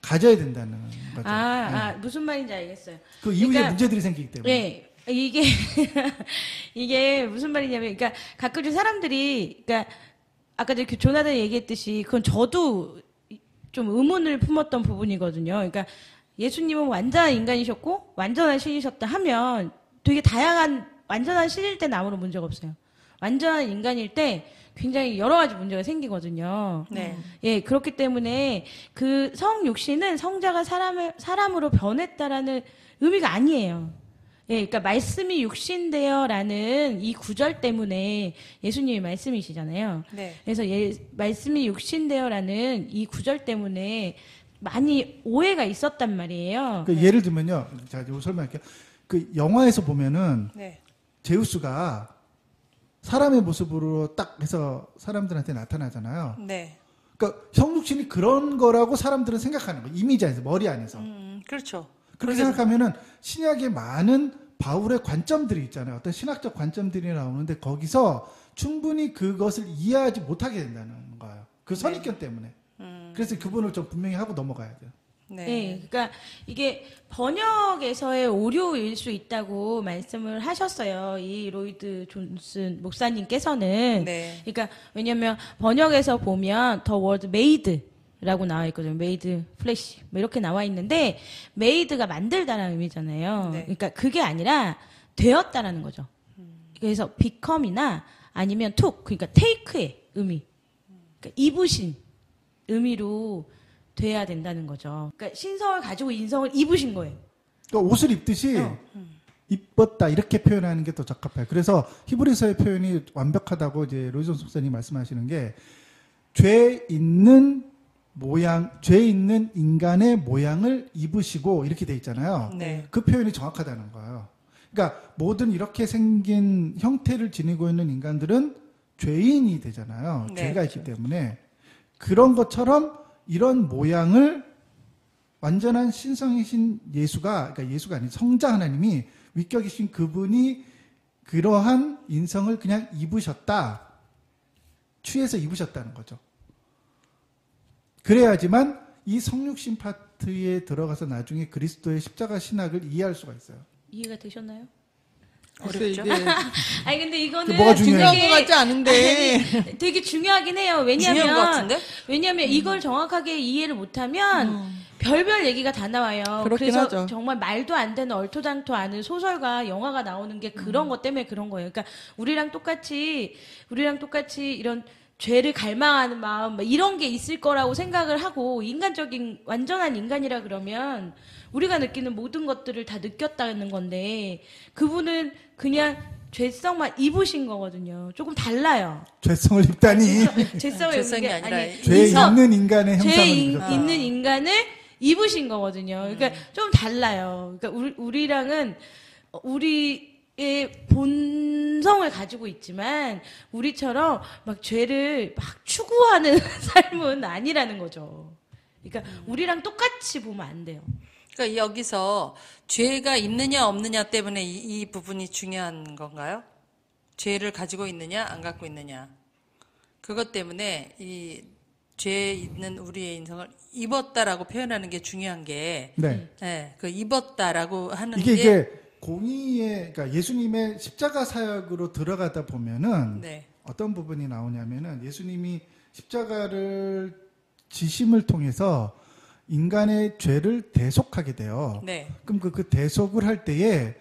가져야 된다는 거죠. 네. 무슨 말인지 알겠어요. 그 이후에 그러니까, 문제들이 생기기 때문에. 네. 이게 무슨 말이냐면, 그러니까 가끔 사람들이, 그러니까 아까 그 조나단 얘기했듯이 그건 저도 좀 의문을 품었던 부분이거든요. 그러니까 예수님은 완전한 인간이셨고 완전한 신이셨다 하면 되게 다양한 완전한 신일 때는 아무런 문제가 없어요. 완전한 인간일 때 굉장히 여러 가지 문제가 생기거든요. 네. 예, 그렇기 때문에 그 성육신은 성자가 사람으로 변했다라는 의미가 아니에요. 예, 그러니까 말씀이 육신되어라는 이 구절 때문에 예수님이 말씀이시잖아요. 네. 그래서 말씀이 육신되어라는 이 구절 때문에 많이 오해가 있었단 말이에요. 그 예를 들면요. 자, 이거 설명할게요. 그 영화에서 보면은 네. 제우스가 사람의 모습으로 딱 해서 사람들한테 나타나잖아요. 네. 그러니까 성육신이 그런 거라고 사람들은 생각하는 거예요. 이미지 안에서, 머리 안에서. 그렇죠. 그렇게 생각하면은 신약에 많은 바울의 관점들이 있잖아요. 어떤 신학적 관점들이 나오는데 거기서 충분히 그것을 이해하지 못하게 된다는 거예요. 그 선입견 때문에. 그래서 그 부분을 좀 분명히 하고 넘어가야 돼요. 네. 네, 그러니까 이게 번역에서의 오류일 수 있다고 말씀을 하셨어요. 이 로이드 존슨 목사님께서는. 네. 그러니까 왜냐하면 번역에서 보면 더 워드 메이드라고 나와 있거든요. 메이드 플래시 뭐 이렇게 나와 있는데 메이드가 만들다라는 의미잖아요. 네. 그러니까 그게 아니라 되었다라는 거죠. 그래서 become이나 아니면 took 그러니까 take의 의미, 그러니까 입으신 의미로 돼야 된다는 거죠. 그러니까 신성을 가지고 인성을 입으신 거예요. 그러니까 옷을 입듯이 입었다 이렇게 표현하는 게 더 적합해요. 그래서 히브리서의 표현이 완벽하다고 이제 로이존 목사님 말씀하시는 게 죄 있는 인간의 모양을 입으시고 이렇게 돼 있잖아요. 네. 그 표현이 정확하다는 거예요. 그러니까 모든 이렇게 생긴 형태를 지니고 있는 인간들은 죄인이 되잖아요. 네. 죄가 있기 때문에 그런 것처럼 이런 모양을 완전한 신성이신 예수가, 그러니까 예수가 아닌 성자 하나님이 위격이신 그분이 그러한 인성을 그냥 입으셨다. 취해서 입으셨다는 거죠. 그래야지만 이 성육신 파트에 들어가서 나중에 그리스도의 십자가 신학을 이해할 수가 있어요. 이해가 되셨나요? 어렵죠? 아니 근데 이거는 뭐가 중요해요? 중요한 것 같지 않은데. 아니, 되게 중요하긴 해요. 중요한 것 같은데? 왜냐면 이걸 정확하게 이해를 못하면 별별 얘기가 다 나와요. 그렇긴 그래서 하죠. 정말 말도 안 되는 얼토당토 않은 소설과 영화가 나오는 게 그런 것 때문에 그런 거예요. 그러니까 우리랑 똑같이 이런 죄를 갈망하는 마음 막 이런 게 있을 거라고 생각을 하고 인간적인 완전한 인간이라 그러면 우리가 느끼는 모든 것들을 다 느꼈다는 건데 그분은 그냥 죄성만 입으신 거거든요. 조금 달라요. 죄성을 입다니. 죄성을 입는 죄성이 게 아니라 죄 인성, 있는 인간의 형상을 죄 입으셨다. 있는 인간을 입으신 거거든요. 그러니까 좀 달라요. 그러니까 우리랑은 우리의 본성을 가지고 있지만 우리처럼 막 죄를 막 추구하는 삶은 아니라는 거죠. 그러니까 우리랑 똑같이 보면 안 돼요. 그러니까 여기서 죄가 있느냐 없느냐 때문에 이 부분이 중요한 건가요? 죄를 가지고 있느냐 안 갖고 있느냐. 그것 때문에 이 죄 있는 우리의 인성을 입었다라고 표현하는 게 중요한 게, 네. 네, 그 입었다라고 하는 이게 공의의, 그러니까 예수님의 십자가 사역으로 들어가다 보면은 네, 어떤 부분이 나오냐면은 예수님이 십자가를 지심을 통해서 인간의 죄를 대속하게 돼요. 네, 그럼 그 대속을 할 때에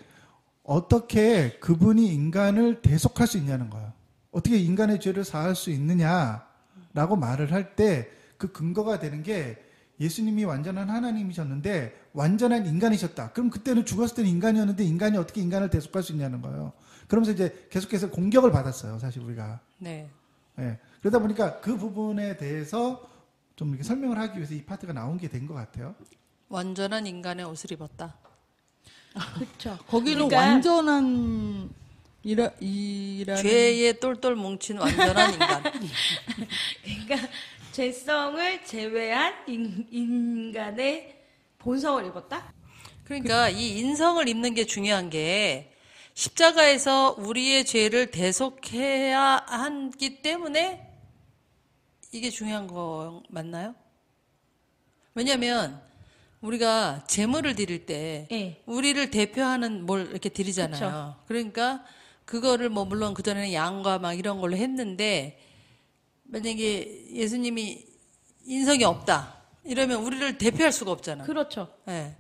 어떻게 그분이 인간을 대속할 수 있냐는 거예요. 어떻게 인간의 죄를 사할 수 있느냐라고 말을 할 때 그 근거가 되는 게 예수님이 완전한 하나님이셨는데 완전한 인간이셨다. 그럼 그때는 죽었을 때는 인간이었는데 인간이 어떻게 인간을 대속할 수 있냐는 거예요. 그러면서 이제 계속해서 공격을 받았어요. 사실 우리가. 네. 예. 그러다 보니까 그 부분에 대해서 좀 이렇게 설명을 하기 위해서 이 파트가 나온 게 된 것 같아요. 완전한 인간의 옷을 입었다. 그렇죠. 거기는 그러니까 완전한 이라는 죄에 똘똘 뭉친 완전한 인간. 그러니까 죄성을 제외한 인간의 본성을 입었다? 그러니까 이 인성을 입는 게 중요한 게 십자가에서 우리의 죄를 대속해야 하기 때문에 이게 중요한 거 맞나요? 왜냐하면 우리가 제물을 드릴 때 예. 우리를 대표하는 뭘 이렇게 드리잖아요. 그쵸. 그러니까 그거를 뭐 물론 그전에는 양과 막 이런 걸로 했는데 만약에 예수님이 인성이 없다 이러면 우리를 대표할 수가 없잖아. 그렇죠. 예.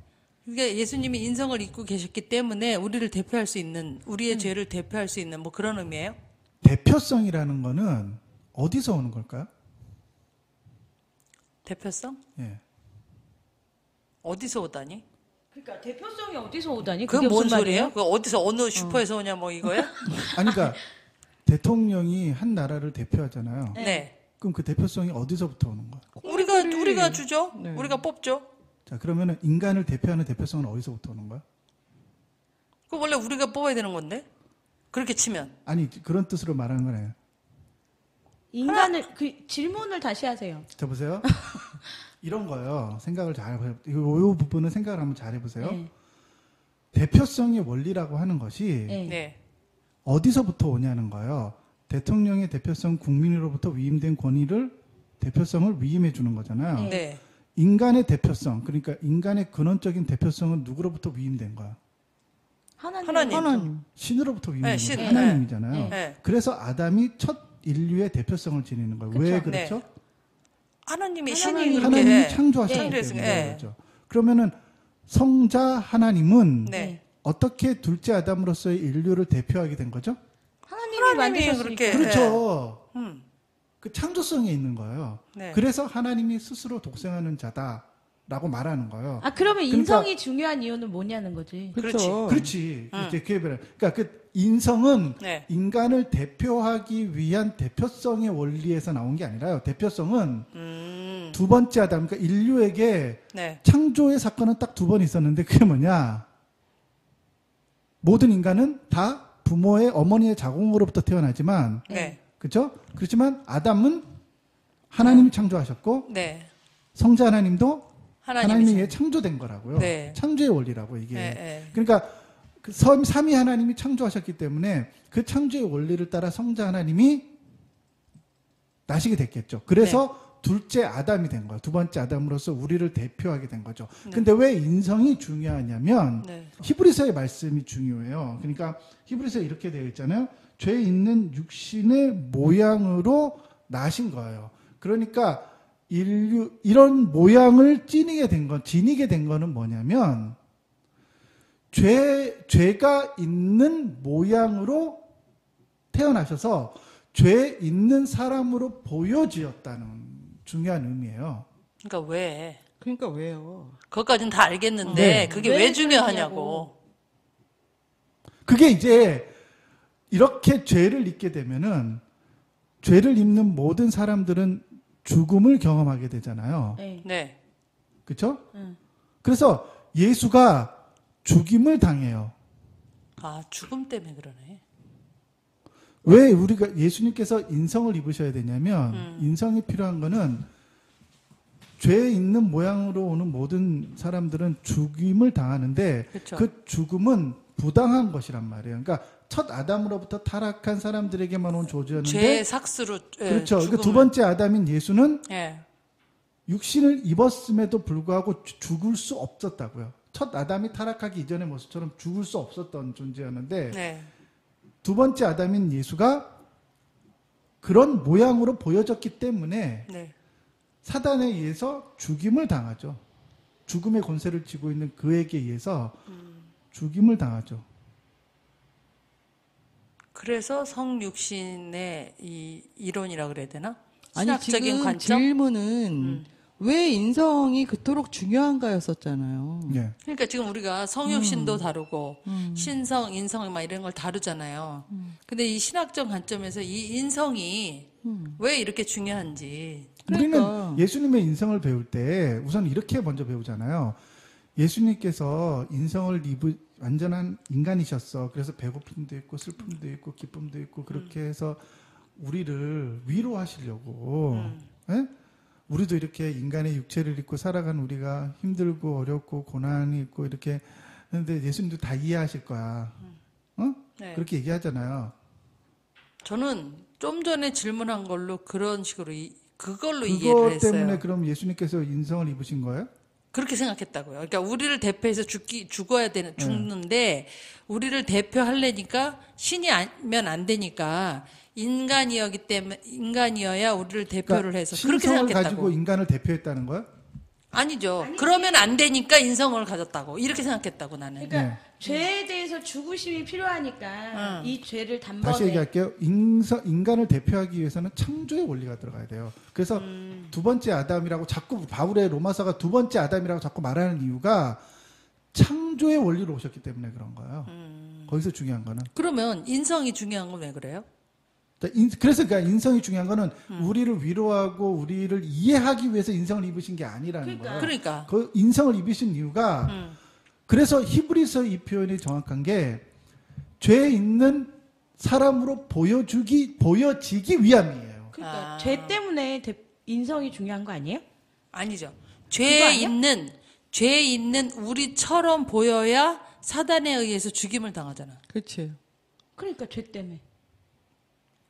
그러니까 예수님이 인성을 입고 계셨기 때문에 우리를 대표할 수 있는 우리의 죄를 대표할 수 있는 뭐 그런 의미예요? 대표성이라는 거는 어디서 오는 걸까요? 대표성? 예. 어디서 오다니? 그러니까 대표성이 어디서 오다니? 그건 그게 뭔 무슨 소리예요? 말이에요? 그 어디서 어느 슈퍼에서 오냐 뭐 이거야? 아니, 그러니까 대통령이 한 나라를 대표하잖아요. 네. 그럼 그 대표성이 어디서부터 오는 거야? 우리가 주죠. 네. 우리가 뽑죠. 자, 그러면은 인간을 대표하는 대표성은 어디서부터 오는 거야? 그 원래 우리가 뽑아야 되는 건데. 그렇게 치면. 아니, 그런 뜻으로 말하는 거네. 인간을 그 질문을 다시 하세요. 자, 보세요. 이런 거요. 생각을 잘 해보세요. 이 부분은 생각을 한번 잘 해보세요. 네. 대표성의 원리라고 하는 것이 네. 네. 어디서부터 오냐는 거예요. 대통령의 대표성 국민으로부터 위임된 권위를 대표성을 위임해 주는 거잖아요. 네. 네. 인간의 대표성, 그러니까 인간의 근원적인 대표성은 누구로부터 위임된 거야? 하나님. 하나님. 신으로부터 위임된 네, 거죠. 신. 하나님이잖아요. 네. 네. 그래서 아담이 첫 인류의 대표성을 지니는 거예요. 왜 그쵸. 그렇죠? 하나님이 신이 하나님이 그렇게 하나님이 해. 창조하셨기 예. 때문에 예. 그렇죠. 그러면은 성자 하나님은 네. 어떻게 둘째 아담으로서의 인류를 대표하게 된 거죠? 하나님이 만드셨으니까. 그렇게 그렇죠. 음. 그 창조성에 있는 거예요. 네. 그래서 하나님이 스스로 독생하는 자다라고 말하는 거예요. 아 그러면 그러니까- 인성이 중요한 이유는 뭐냐는 거지. 그렇죠. 그렇지. 이제 그러니까 그 인성은 네. 인간을 대표하기 위한 대표성의 원리에서 나온 게 아니라요. 대표성은 두 번째 아담, 그러니까 인류에게 네. 창조의 사건은 딱 두 번 있었는데 그게 뭐냐? 모든 인간은 다 부모의 어머니의 자궁으로부터 태어나지만, 네. 그렇죠? 그렇지만 아담은 하나님이 창조하셨고 네. 성자 하나님도 하나님이 창조된 거라고요. 네. 창조의 원리라고 이게. 네. 그러니까 그 삼위 하나님이 창조하셨기 때문에 그 창조의 원리를 따라 성자 하나님이 나시게 됐겠죠. 그래서 둘째 아담이 된 거예요. 두 번째 아담으로서 우리를 대표하게 된 거죠. 근데 왜 인성이 중요하냐면 히브리서의 말씀이 중요해요. 그러니까 히브리서에 이렇게 되어 있잖아요. 죄 있는 육신의 모양으로 나신 거예요. 그러니까 이런 모양을 지니게 된 거는 뭐냐면 죄가 있는 모양으로 태어나셔서 죄 있는 사람으로 보여지었다는 중요한 의미예요. 그러니까 왜? 왜요? 그것까지는 다 알겠는데 그게 왜 중요하냐고. 그게 이제 이렇게 죄를 입게 되면은 죄를 입는 모든 사람들은 죽음을 경험하게 되잖아요. 네. 그렇죠? 그래서 예수가 죽임을 당해요. 아, 죽음 때문에 그러네. 왜 우리가 예수님께서 인성을 입으셔야 되냐면 인성이 필요한 거는 죄 있는 모양으로 오는 모든 사람들은 죽임을 당하는데 그쵸. 그 죽음은 부당한 것이란 말이에요. 그러니까 첫 아담으로부터 타락한 사람들에게만 온 조지였는데 죄의 삭스로 그렇죠. 그러니까 두 번째 아담인 예수는 예. 육신을 입었음에도 불구하고 죽을 수 없었다고요. 첫 아담이 타락하기 이전의 모습처럼 죽을 수 없었던 존재였는데 네. 두 번째 아담인 예수가 그런 모양으로 보여졌기 때문에 네. 사단에 의해서 죽임을 당하죠. 죽음의 권세를 쥐고 있는 그에게 의해서 죽임을 당하죠. 그래서 성육신의 이 이론이라 그래야 되나? 아니 신학적인 지금 관점? 질문은 왜 인성이 그토록 중요한가였었잖아요. 예. 그러니까 지금 우리가 성육신도 다루고 신성, 인성 막 이런 걸 다루잖아요. 근데 이 신학적 관점에서 이 인성이 왜 이렇게 중요한지. 그러니까. 우리는 예수님의 인성을 배울 때 우선 이렇게 먼저 배우잖아요. 예수님께서 인성을 완전한 인간이셨어. 그래서 배고픔도 있고 슬픔도 있고 기쁨도 있고 그렇게 해서 우리를 위로하시려고. 예? 우리도 이렇게 인간의 육체를 입고 살아간 우리가 힘들고 어렵고 고난이 있고 이렇게 했는데 예수님도 다 이해하실 거야. 어? 네. 그렇게 얘기하잖아요. 저는 좀 전에 질문한 걸로 그런 식으로 그걸로 이해를 그것 했어요. 때문에 그럼 예수님께서 인성을 입으신 거예요? 그렇게 생각했다고요. 그러니까 우리를 대표해서 죽는데 우리를 대표하려니까 신이 아니면 안 되니까 인간이어야 우리를 대표를 해서 그렇게 신성을 생각했다고. 가지고 인간을 대표했다는 거야? 아니죠. 그러면 안 되니까 인성을 가졌다고. 이렇게 생각했다고 나는. 그러니까 네. 죄에 대해서 죽으심이 필요하니까 이 죄를 단번에 다시 얘기할게요. 인간을 대표하기 위해서는 창조의 원리가 들어가야 돼요. 그래서 두 번째 아담이라고 자꾸 바울의 로마서가 두 번째 아담이라고 자꾸 말하는 이유가 창조의 원리로 오셨기 때문에 그런 거예요. 거기서 중요한 거는. 그러면 인성이 중요한 건 왜 그래요? 그래서 그러니까 인성이 중요한 거는 우리를 위로하고 우리를 이해하기 위해서 인성을 입으신 게 아니라는 거예요. 그러니까. 그 인성을 입으신 이유가 그래서 히브리서 이 표현이 정확한 게 죄 있는 사람으로 보여지기 위함이에요. 그러니까 죄 때문에 인성이 중요한 거 아니에요? 아니죠. 그거 아니야? 죄 있는 우리처럼 보여야 사단에 의해서 죽임을 당하잖아. 그렇지. 그러니까 죄 때문에.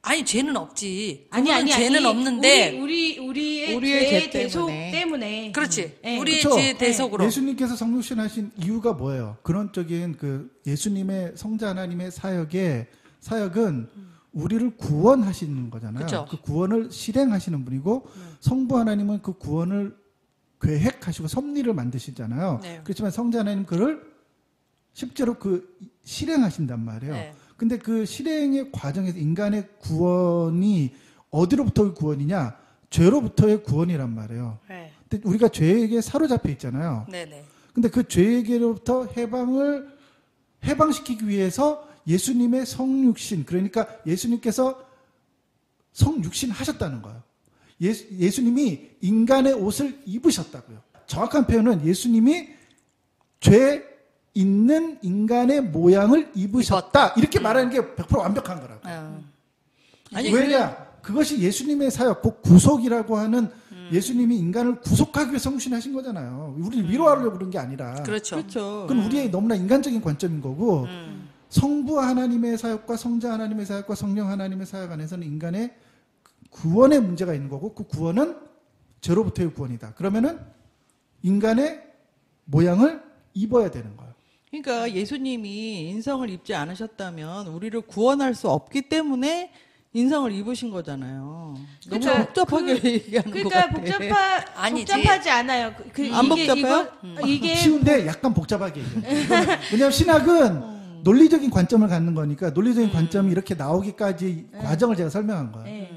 아니 죄는 없지. 아니 죄는 없는데 우리의 죄 죄 대속 때문에. 때문에. 그렇지. 네. 우리의 그렇죠. 죄 대속으로. 예수님께서 성육신 하신 이유가 뭐예요? 근원적인 그 예수님의 성자 하나님의 사역은 우리를 구원하시는 거잖아요. 그쵸. 그 구원을 실행하시는 분이고 성부 하나님은 그 구원을 계획하시고 섭리를 만드시잖아요. 네. 그렇지만 성자 하나님 그를 실제로 그 실행하신단 말이에요. 네. 근데 그 실행의 과정에서 인간의 구원이 어디로부터의 구원이냐? 죄로부터의 구원이란 말이에요. 네. 근데 우리가 죄에게 사로잡혀 있잖아요. 네네. 근데 그 죄에게로부터 해방시키기 위해서 예수님의 성육신, 그러니까 예수님께서 성육신 하셨다는 거예요. 예수님이 인간의 옷을 입으셨다고요. 정확한 표현은 예수님이 죄 있는 인간의 모양을 입으셨다. 이렇게 말하는 게 100% 완벽한 거라고. 아니, 왜냐? 그것이 예수님의 사역, 곧 구속이라고 하는 예수님이 인간을 구속하기 위해서 성육신하신 거잖아요. 우리를 위로하려고 그런 게 아니라. 그렇죠. 그렇죠. 그건 우리의 너무나 인간적인 관점인 거고 성부 하나님의 사역과 성자 하나님의 사역과 성령 하나님의 사역 안에서는 인간의 구원의 문제가 있는 거고 그 구원은 죄로부터의 구원이다. 그러면은 인간의 모양을 입어야 되는 거예요. 그러니까 예수님이 인성을 입지 않으셨다면 우리를 구원할 수 없기 때문에 인성을 입으신 거잖아요. 너무 그러니까 복잡하게 얘기하는 것 그러니까 같아. 아니지. 복잡하지 않아요. 안 복잡해요? 이게 쉬운데 약간 복잡하게 얘기해요. 왜냐하면 신학은 논리적인 관점을 갖는 거니까 논리적인 관점이 이렇게 나오기까지 과정을 제가 설명한 거예요.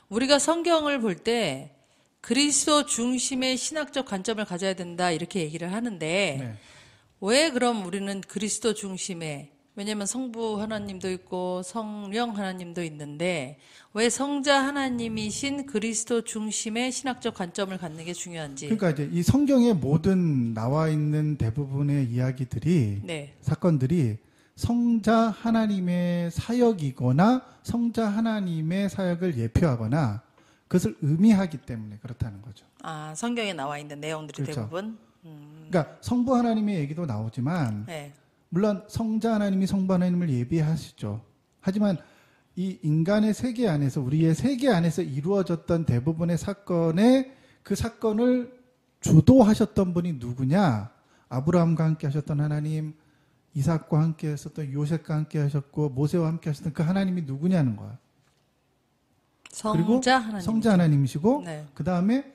우리가 성경을 볼 때 그리스도 중심의 신학적 관점을 가져야 된다 이렇게 얘기를 하는데 네. 왜 그럼 우리는 그리스도 중심의 왜냐하면 성부 하나님도 있고 성령 하나님도 있는데 왜 성자 하나님이신 그리스도 중심의 신학적 관점을 갖는 게 중요한지. 그러니까 이제 이 성경의 모든 나와 있는 대부분의 이야기들이 네. 사건들이 성자 하나님의 사역이거나 성자 하나님의 사역을 예표하거나 그것을 의미하기 때문에 그렇다는 거죠. 아, 성경에 나와 있는 내용들이 그렇죠. 대부분. 그러니까 성부 하나님의 얘기도 나오지만 네. 물론 성자 하나님이 성부 하나님을 예비하시죠. 하지만 이 인간의 세계 안에서 우리의 세계 안에서 이루어졌던 대부분의 사건에 그 사건을 주도하셨던 분이 누구냐? 아브라함과 함께 하셨던 하나님, 이삭과 함께 하셨던 요셉과 함께 하셨고 모세와 함께 하셨던 그 하나님이 누구냐는 거야. 그리고 성자 하나님. 성자 하나님이시고 네. 그 다음에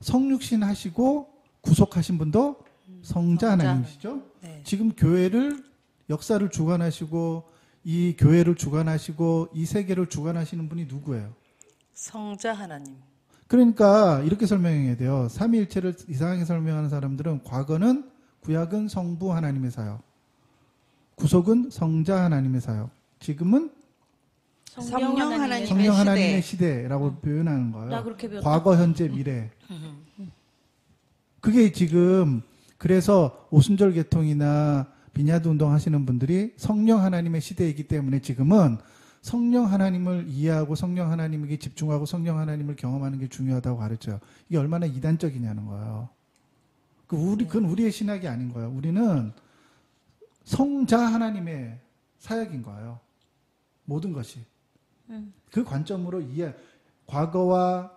성육신 하시고 구속하신 분도 성자 하나님이시죠. 네. 지금 교회를 역사를 주관하시고 이 교회를 주관하시고 이 세계를 주관하시는 분이 누구예요? 성자 하나님. 그러니까 이렇게 설명해야 돼요. 삼위일체를 이상하게 설명하는 사람들은 과거는 구약은 성부 하나님의 사역, 구속은 성자 하나님의 사역, 지금은 성령 하나님의 성령 시대. 하나님의 시대라고 표현하는 거예요. 나 그렇게 배웠다. 과거, 현재, 미래. 그게 지금 그래서 오순절 계통이나 비냐드 운동 하시는 분들이 성령 하나님의 시대이기 때문에 지금은 성령 하나님을 이해하고 성령 하나님에게 집중하고 성령 하나님을 경험하는 게 중요하다고 가르쳐요. 이게 얼마나 이단적이냐는 거예요. 그건 우리의 신학이 아닌 거예요. 우리는 성자 하나님의 사역인 거예요. 모든 것이. 그 관점으로 과거와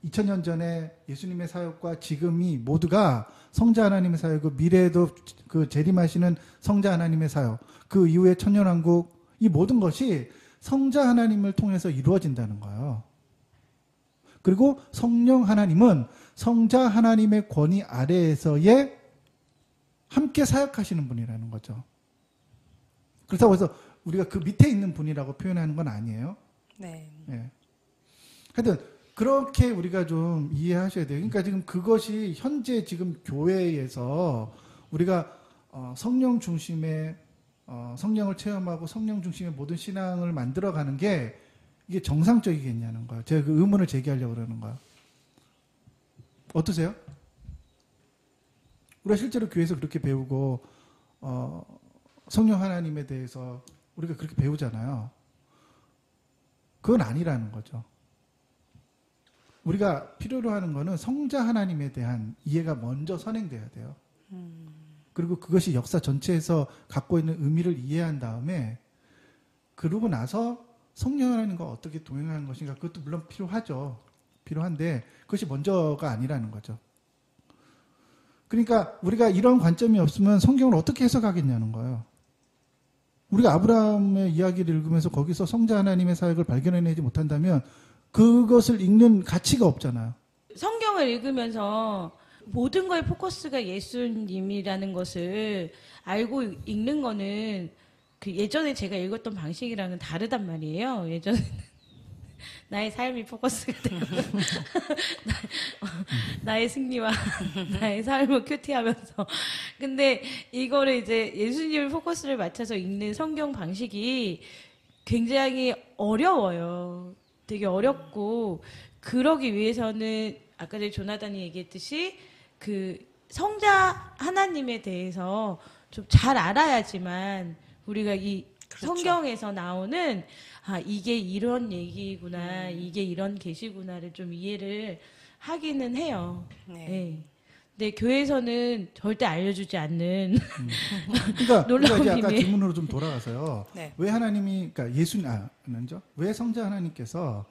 2000년 전에 예수님의 사역과 지금이 모두가 성자 하나님의 사역이고 미래에도 그 재림하시는 성자 하나님의 사역, 그 이후에 천년왕국, 이 모든 것이 성자 하나님을 통해서 이루어진다는 거예요. 그리고 성령 하나님은 성자 하나님의 권위 아래에서의 함께 사역하시는 분이라는 거죠. 그렇다고 해서 우리가 그 밑에 있는 분이라고 표현하는 건 아니에요. 네. 예. 하여튼 그렇게 우리가 좀 이해하셔야 돼요. 그러니까 지금 그것이 현재 지금 교회에서 우리가 성령 중심의 성령을 체험하고 성령 중심의 모든 신앙을 만들어가는 게 이게 정상적이겠냐는 거예요. 제가 그 의문을 제기하려고 그러는 거예요. 어떠세요? 우리가 실제로 교회에서 그렇게 배우고 성령 하나님에 대해서 우리가 그렇게 배우잖아요. 그건 아니라는 거죠. 우리가 필요로 하는 거는 성자 하나님에 대한 이해가 먼저 선행돼야 돼요. 그리고 그것이 역사 전체에서 갖고 있는 의미를 이해한 다음에 그러고 나서 성령 하나님과 어떻게 동행하는 것인가 그것도 물론 필요하죠. 필요한데 그것이 먼저가 아니라는 거죠. 그러니까 우리가 이런 관점이 없으면 성경을 어떻게 해석하겠냐는 거예요. 우리가 아브라함의 이야기를 읽으면서 거기서 성자 하나님의 사역을 발견해내지 못한다면 그것을 읽는 가치가 없잖아요. 성경을 읽으면서 모든 거의 포커스가 예수님이라는 것을 알고 읽는 거는 그 예전에 제가 읽었던 방식이랑은 다르단 말이에요. 예전에는 나의 삶이 포커스가 되고 나의 승리와 나의 삶을 큐티하면서 근데 이거를 이제 예수님을 포커스를 맞춰서 읽는 성경 방식이 굉장히 어려워요. 되게 어렵고 그러기 위해서는 아까 전에 조나단이 얘기했듯이 그 성자 하나님에 대해서 좀 잘 알아야지만 우리가 이 그렇죠. 성경에서 나오는 이게 이런 얘기구나, 이게 이런 계시구나를 좀 이해를 하기는 해요. 네. 네. 근데 교회에서는 절대 알려주지 않는 그러니까 놀라운 이제 아까 비밀. 질문으로 좀 돌아가서요. 네. 왜 하나님이 그러니까 먼저 왜 성자 하나님께서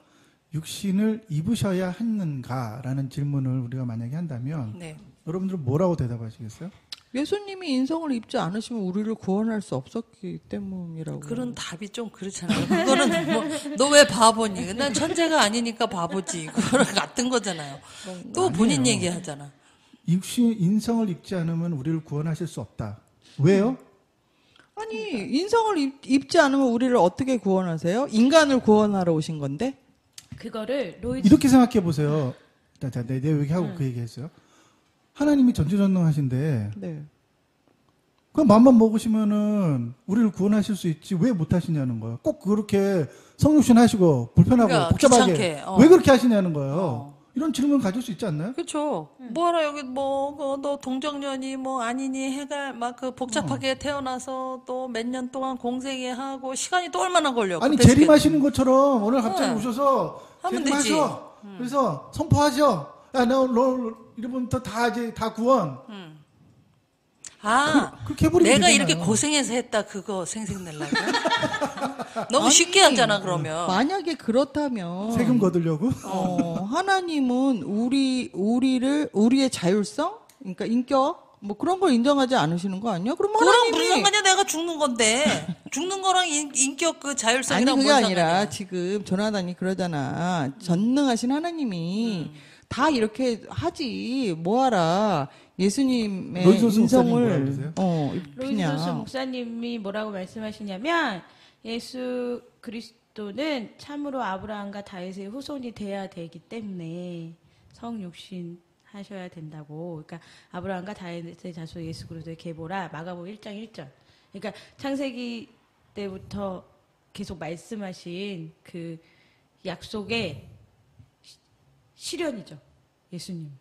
육신을 입으셔야 했는가라는 질문을 우리가 만약에 한다면 네. 여러분들은 뭐라고 대답하시겠어요? 예수님이 인성을 입지 않으시면 우리를 구원할 수 없었기 때문이라고. 그런 답이 좀 그렇잖아요. 그거는 뭐, 너 왜 바보니? 난 천재가 아니니까 바보지. 그거랑 같은 거잖아요. 또 본인 아니에요. 얘기하잖아. 육신 인성을 입지 않으면 우리를 구원하실 수 없다. 왜요? 아니 인성을 입지 않으면 우리를 어떻게 구원하세요? 인간을 구원하러 오신 건데. 그거를 로이드 이렇게 생각해 보세요. 자, 내 얘기하고 그 얘기했어요. 하나님이 전지전능하신데 네. 그럼 맘만 먹으시면은 우리를 구원하실 수 있지 왜 못하시냐는 거예요. 꼭 그렇게 성육신 하시고 불편하고 그러니까 복잡하게 귀찮게, 왜 그렇게 하시냐는 거예요. 이런 질문 가질 수 있지 않나요? 그렇죠. 뭐하러 여기 너 동정년이 뭐 아니니 해가 막 그 복잡하게 태어나서 또 몇 년 동안 공생애 하고 시간이 또 얼마나 걸려? 아니 급해서 재림하시는 것처럼 오늘 갑자기 네. 오셔서 하면 재림하셔. 그래서 선포하죠. 야, 너 이러면부터 다 구원. 그렇게 해버리면 내가 되잖아요. 이렇게 고생해서 했다 그거 생색내려고? 너무 쉽게 하잖아 그러면. 만약에 그렇다면 세금 거두려고? 하나님은 우리의 자율성, 그러니까 인격, 뭐 그런 걸 인정하지 않으시는 거 아니야? 그럼 그거랑 무슨 하나님이 상관이야? 내가 죽는 건데 죽는 거랑 인격 그 아니 자율성이랑 그게 뭔 아니라 상관이야? 지금 조나단이 그러잖아. 전능하신 하나님이 다 이렇게 하지 뭐하라 예수님의 로이소스 목사님 뭐라 인성을 그러세요? 로이드 소스 입히냐. 목사님이 뭐라고 말씀하시냐면 예수 그리스도는 참으로 아브라함과 다윗의 후손이 돼야 되기 때문에 성육신 하셔야 된다고. 그러니까 아브라함과 다윗의 자손 예수 그리스도의 계보라 마가복음 1장 1절. 그러니까 창세기 때부터 계속 말씀하신 그 약속의 실현이죠. 예수님.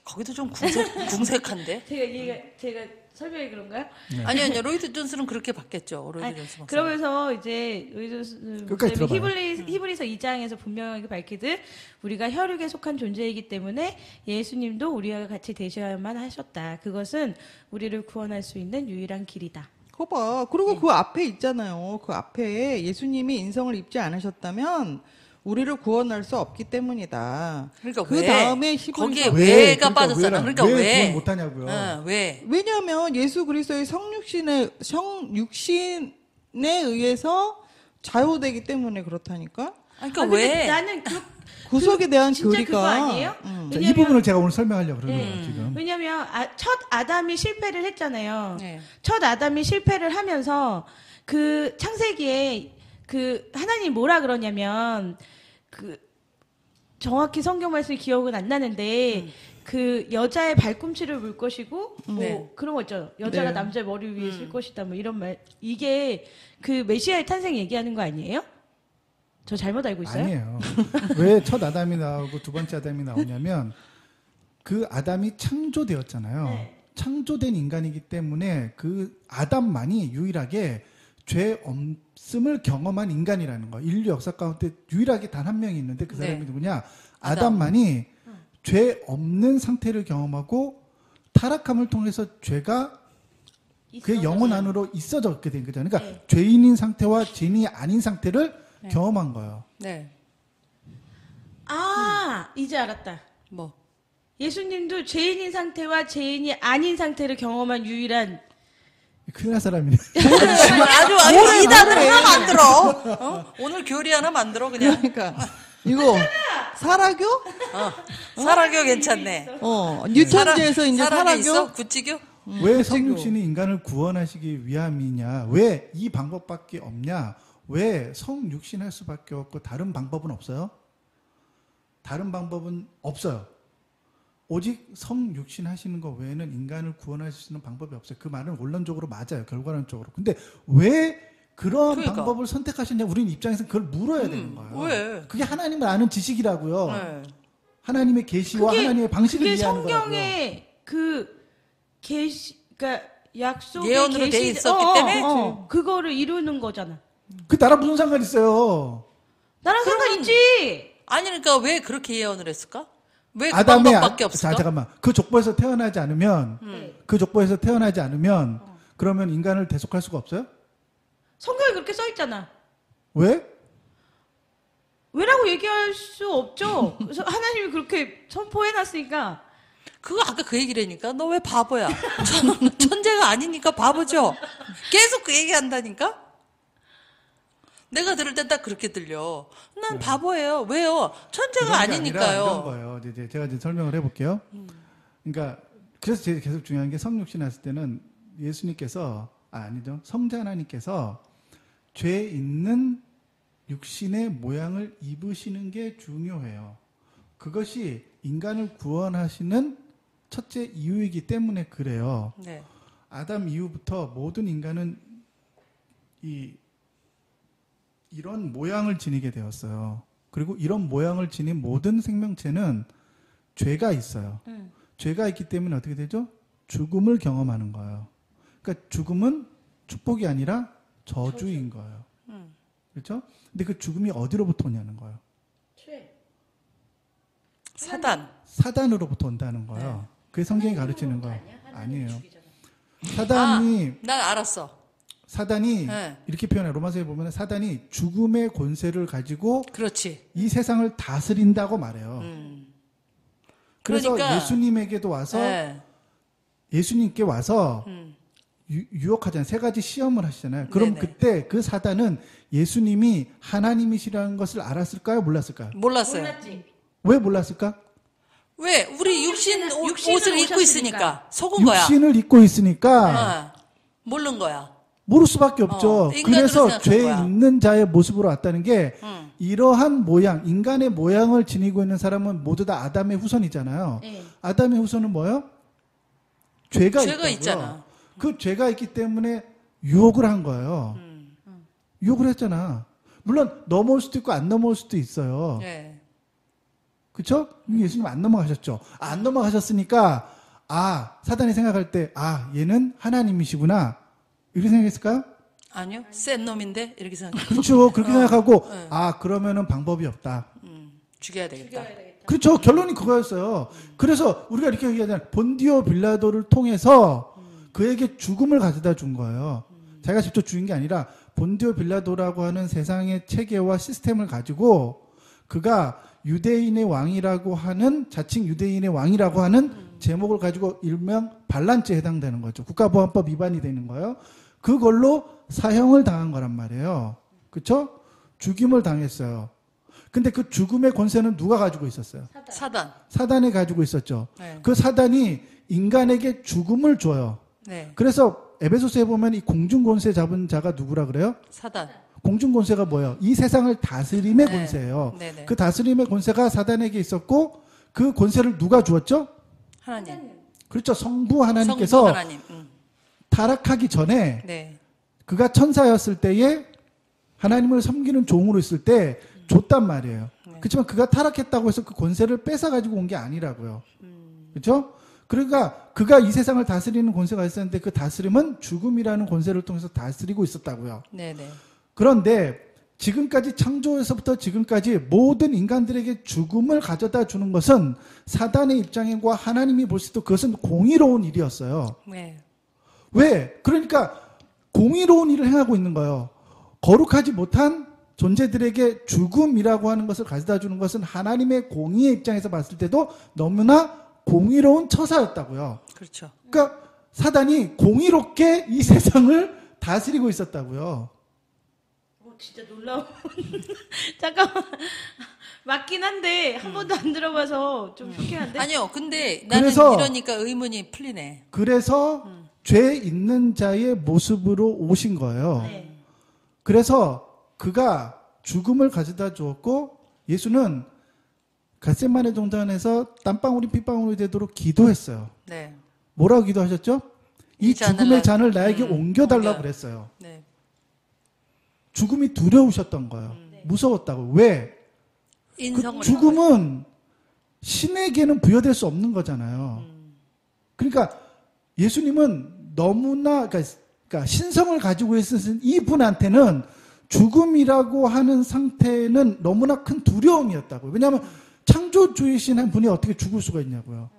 거기도 좀 궁색한데? 제가 설명이 그런가요? 아니요. 로이드 존스는 그렇게 받겠죠. 로이드 존스 목사. 그러면서 이제 로이드 끝까지 목사님이 들어봐요. 히브리서 2장에서 분명하게 밝히듯 우리가 혈육에 속한 존재이기 때문에 예수님도 우리와 같이 되셔야만 하셨다. 그것은 우리를 구원할 수 있는 유일한 길이다. 그거 봐. 그리고 그 앞에 있잖아요. 그 앞에 예수님이 인성을 입지 않으셨다면 우리를 구원할 수 없기 때문이다. 그러니까 그 왜? 다음에 거기에 히브리서 왜가 빠졌잖아. 그러니까 왜 왜? 구원 못하냐고요. 왜? 왜냐하면 예수 그리스도의 성육신에 의해서 자유되기 때문에 그렇다니까. 그러니까 근데 왜? 나는 구속에 대한 진짜 교리가 그거 아니에요? 자, 이 부분을 제가 오늘 설명하려고 그러는 네. 거예요, 지금. 왜냐면 첫 아담이 실패를 했잖아요. 네. 첫 아담이 실패를 하면서 그 창세기에 그 하나님 뭐라 그러냐면 그 정확히 성경 말씀이 기억은 안 나는데 그 여자의 발꿈치를 물 것이고 뭐 네. 그런 거 있죠. 여자가 네. 남자의 머리 위에 쓸 것이다 뭐 이런 말. 이게 그 메시아의 탄생 얘기하는 거 아니에요? 저 잘못 알고 있어요? 아니에요. 왜 첫 아담이 나오고 두 번째 아담이 나오냐면 그 아담이 창조되었잖아요. 네. 창조된 인간이기 때문에 그 아담만이 유일하게 죄 없음을 경험한 인간이라는 거. 인류 역사 가운데 유일하게 단 한 명이 있는데 그 사람이 네. 누구냐? 아담. 아담만이 죄 없는 상태를 경험하고 타락함을 통해서 죄가 그의 영혼 안으로 있어졌게 된 거잖아요. 그러니까 네. 죄인인 상태와 죄인이 아닌 상태를 경험한 거예요. 네. 이제 알았다. 뭐. 예수님도 죄인인 상태와 죄인이 아닌 상태를 경험한 유일한 큰일 날 사람이네. 아주 이단을 하나 만들어. 오늘 교리 하나 만들어 그냥. 그러니까 이거 사라교? 살아교 괜찮네. 뉴턴즈에서 이제 살아교 있어? 사라교? 구찌교? 왜 성육신이 인간을 구원하시기 위함이냐? 왜 이 방법밖에 없냐? 왜 성육신할 수밖에 없고 다른 방법은 없어요? 다른 방법은 없어요. 오직 성육신 하시는 것 외에는 인간을 구원할 수 있는 방법이 없어요. 그 말은 원론적으로 맞아요. 결과론적으로. 근데 왜 그런 그러니까. 방법을 선택하셨냐? 우리는 입장에서 그걸 물어야 되는 거예요. 왜? 그게 하나님을 아는 지식이라고요. 네. 하나님의 계시와 하나님의 방식을 그게 이해하는 거라고요. 성경의 그 계시, 그러니까 약속의 예언으로 돼 있었기 때문에 그거를 이루는 거잖아. 그 나랑 무슨 상관 있어요? 나랑 상관 있지. 아니 그러니까 왜 그렇게 예언을 했을까? 왜 그 아담의 방법밖에 없을까? 자, 잠깐만. 그 족보에서 태어나지 않으면 그러면 인간을 대속할 수가 없어요? 성경에 그렇게 써 있잖아. 왜? 왜라고 얘기할 수 없죠. 그래서 하나님이 그렇게 선포해놨으니까. 그거 아까 그 얘기라니까. 너 왜 바보야? 천재가 아니니까 바보죠. 계속 그 얘기한다니까. 내가 들을 땐 딱 그렇게 들려. 난 바보예요. 왜요? 천재가 아니니까요. 이런 거예요. 이제 제가 이제 설명을 해볼게요. 그러니까 그래서 제일 계속 중요한 게 성육신 했을 때는 예수님께서 아니죠. 성자 하나님께서 죄 있는 육신의 모양을 입으시는 게 중요해요. 그것이 인간을 구원하시는 첫째 이유이기 때문에 그래요. 네. 아담 이후부터 모든 인간은 이런 모양을 지니게 되었어요. 그리고 이런 모양을 지닌 모든 생명체는 죄가 있어요. 죄가 있기 때문에 어떻게 되죠? 죽음을 경험하는 거예요. 그러니까 죽음은 축복이 아니라 저주인 거예요. 그렇죠? 근데 그 죽음이 어디로부터 오냐는 거예요. 사단으로부터 온다는 거예요. 그게 성경이 가르치는 거예요. 아니에요. 사단이 난 알았어. 사단이 네. 이렇게 표현해요. 로마서에 보면 사단이 죽음의 권세를 가지고 그렇지. 이 세상을 다스린다고 말해요. 그래서 그러니까, 예수님에게도 와서 네. 예수님께 와서 유혹하잖아요. 세 가지 시험을 하시잖아요. 그럼 네네. 그때 그 사단은 예수님이 하나님이시라는 것을 알았을까요? 몰랐을까요? 몰랐어요. 몰랐지. 왜 몰랐을까? 왜? 우리 육신을 옷을 입고 오셨으니까. 있으니까. 속은 거야. 육신을 입고 있으니까 모르는 거야. 모를 수밖에 없죠. 인간으로 그래서 생각한 죄 거야. 있는 자의 모습으로 왔다는 게 이러한 모양, 인간의 모양을 지니고 있는 사람은 모두 다 아담의 후손이잖아요. 네. 아담의 후손은 뭐예요? 죄가 있다고요. 있잖아. 그 죄가 있기 때문에 유혹을 한 거예요. 유혹을 했잖아. 물론 넘어올 수도 있고 안 넘어올 수도 있어요. 네. 그렇죠? 예수님 안 넘어가셨죠. 안 넘어가셨으니까 사단이 생각할 때 얘는 하나님이시구나. 이렇게 생각했을까요? 아니요. 센 놈인데 이렇게 생각해. 그렇죠. 그렇게 생각하고 그러면은 방법이 없다. 죽여야 되겠다. 그렇죠. 결론이 그거였어요. 그래서 우리가 이렇게 얘기하잖아요. 본디오 빌라도를 통해서 그에게 죽음을 가져다 준 거예요. 자기가 직접 죽인 게 아니라 본디오 빌라도라고 하는 세상의 체계와 시스템을 가지고 그가 유대인의 왕이라고 하는 자칭 유대인의 왕이라고 하는 제목을 가지고 일명 반란죄에 해당되는 거죠. 국가보안법 위반이 되는 거예요. 그걸로 사형을 당한 거란 말이에요. 그렇죠? 죽임을 당했어요. 근데 그 죽음의 권세는 누가 가지고 있었어요? 사단이 가지고 있었죠. 네. 그 사단이 인간에게 죽음을 줘요. 네. 그래서 에베소서에 보면 이 공중권세 잡은 자가 누구라 그래요? 사단. 공중권세가 뭐예요? 이 세상을 다스림의 네. 권세예요. 네네. 그 다스림의 권세가 사단에게 있었고 그 권세를 누가 주었죠? 하나님. 그렇죠. 성부 하나님께서 성부 하나님. 타락하기 전에 네. 그가 천사였을 때에 하나님을 섬기는 종으로 있을 때 줬단 말이에요. 그렇지만 그가 타락했다고 해서 그 권세를 뺏어 가지고 온 게 아니라고요. 그렇죠? 그러니까 그가 이 세상을 다스리는 권세가 있었는데 그 다스림은 죽음이라는 권세를 통해서 다스리고 있었다고요. 네네. 그런데 지금까지 창조에서부터 지금까지 모든 인간들에게 죽음을 가져다 주는 것은 사단의 입장과 하나님이 볼 수도 그것은 공의로운 일이었어요. 네. 왜? 그러니까 공의로운 일을 행하고 있는 거예요. 거룩하지 못한 존재들에게 죽음이라고 하는 것을 가져다 주는 것은 하나님의 공의의 입장에서 봤을 때도 너무나 공의로운 처사였다고요. 그렇죠. 그러니까 사단이 공의롭게 이 세상을 다스리고 있었다고요. 진짜 놀라워. 잠깐만. 맞긴 한데 한 번도 안 들어봐서 좀 쇼킹한데. 아니요. 근데 나는 그래서- 이러니까 의문이 풀리네. 그래서 죄 있는 자의 모습으로 오신 거예요. 네. 그래서 그가 죽음을 가져다 주었고 예수는 겟세마네 동산에서 땀방울이 핏방울이 되도록 기도했어요. 네. 뭐라고 기도하셨죠? 이 죽음의 잔을 나에게 옮겨달라고 옮겨. 그랬어요. 네. 죽음이 두려우셨던 거예요. 무서웠다고. 왜? 인성을. 그 죽음은 신에게는 부여될 수 없는 거잖아요. 그러니까 예수님은 너무나 그러니까 신성을 가지고 있으신 이분한테는 죽음이라고 하는 상태는 너무나 큰 두려움이었다고요. 왜냐하면 창조주이신 한 분이 어떻게 죽을 수가 있냐고요.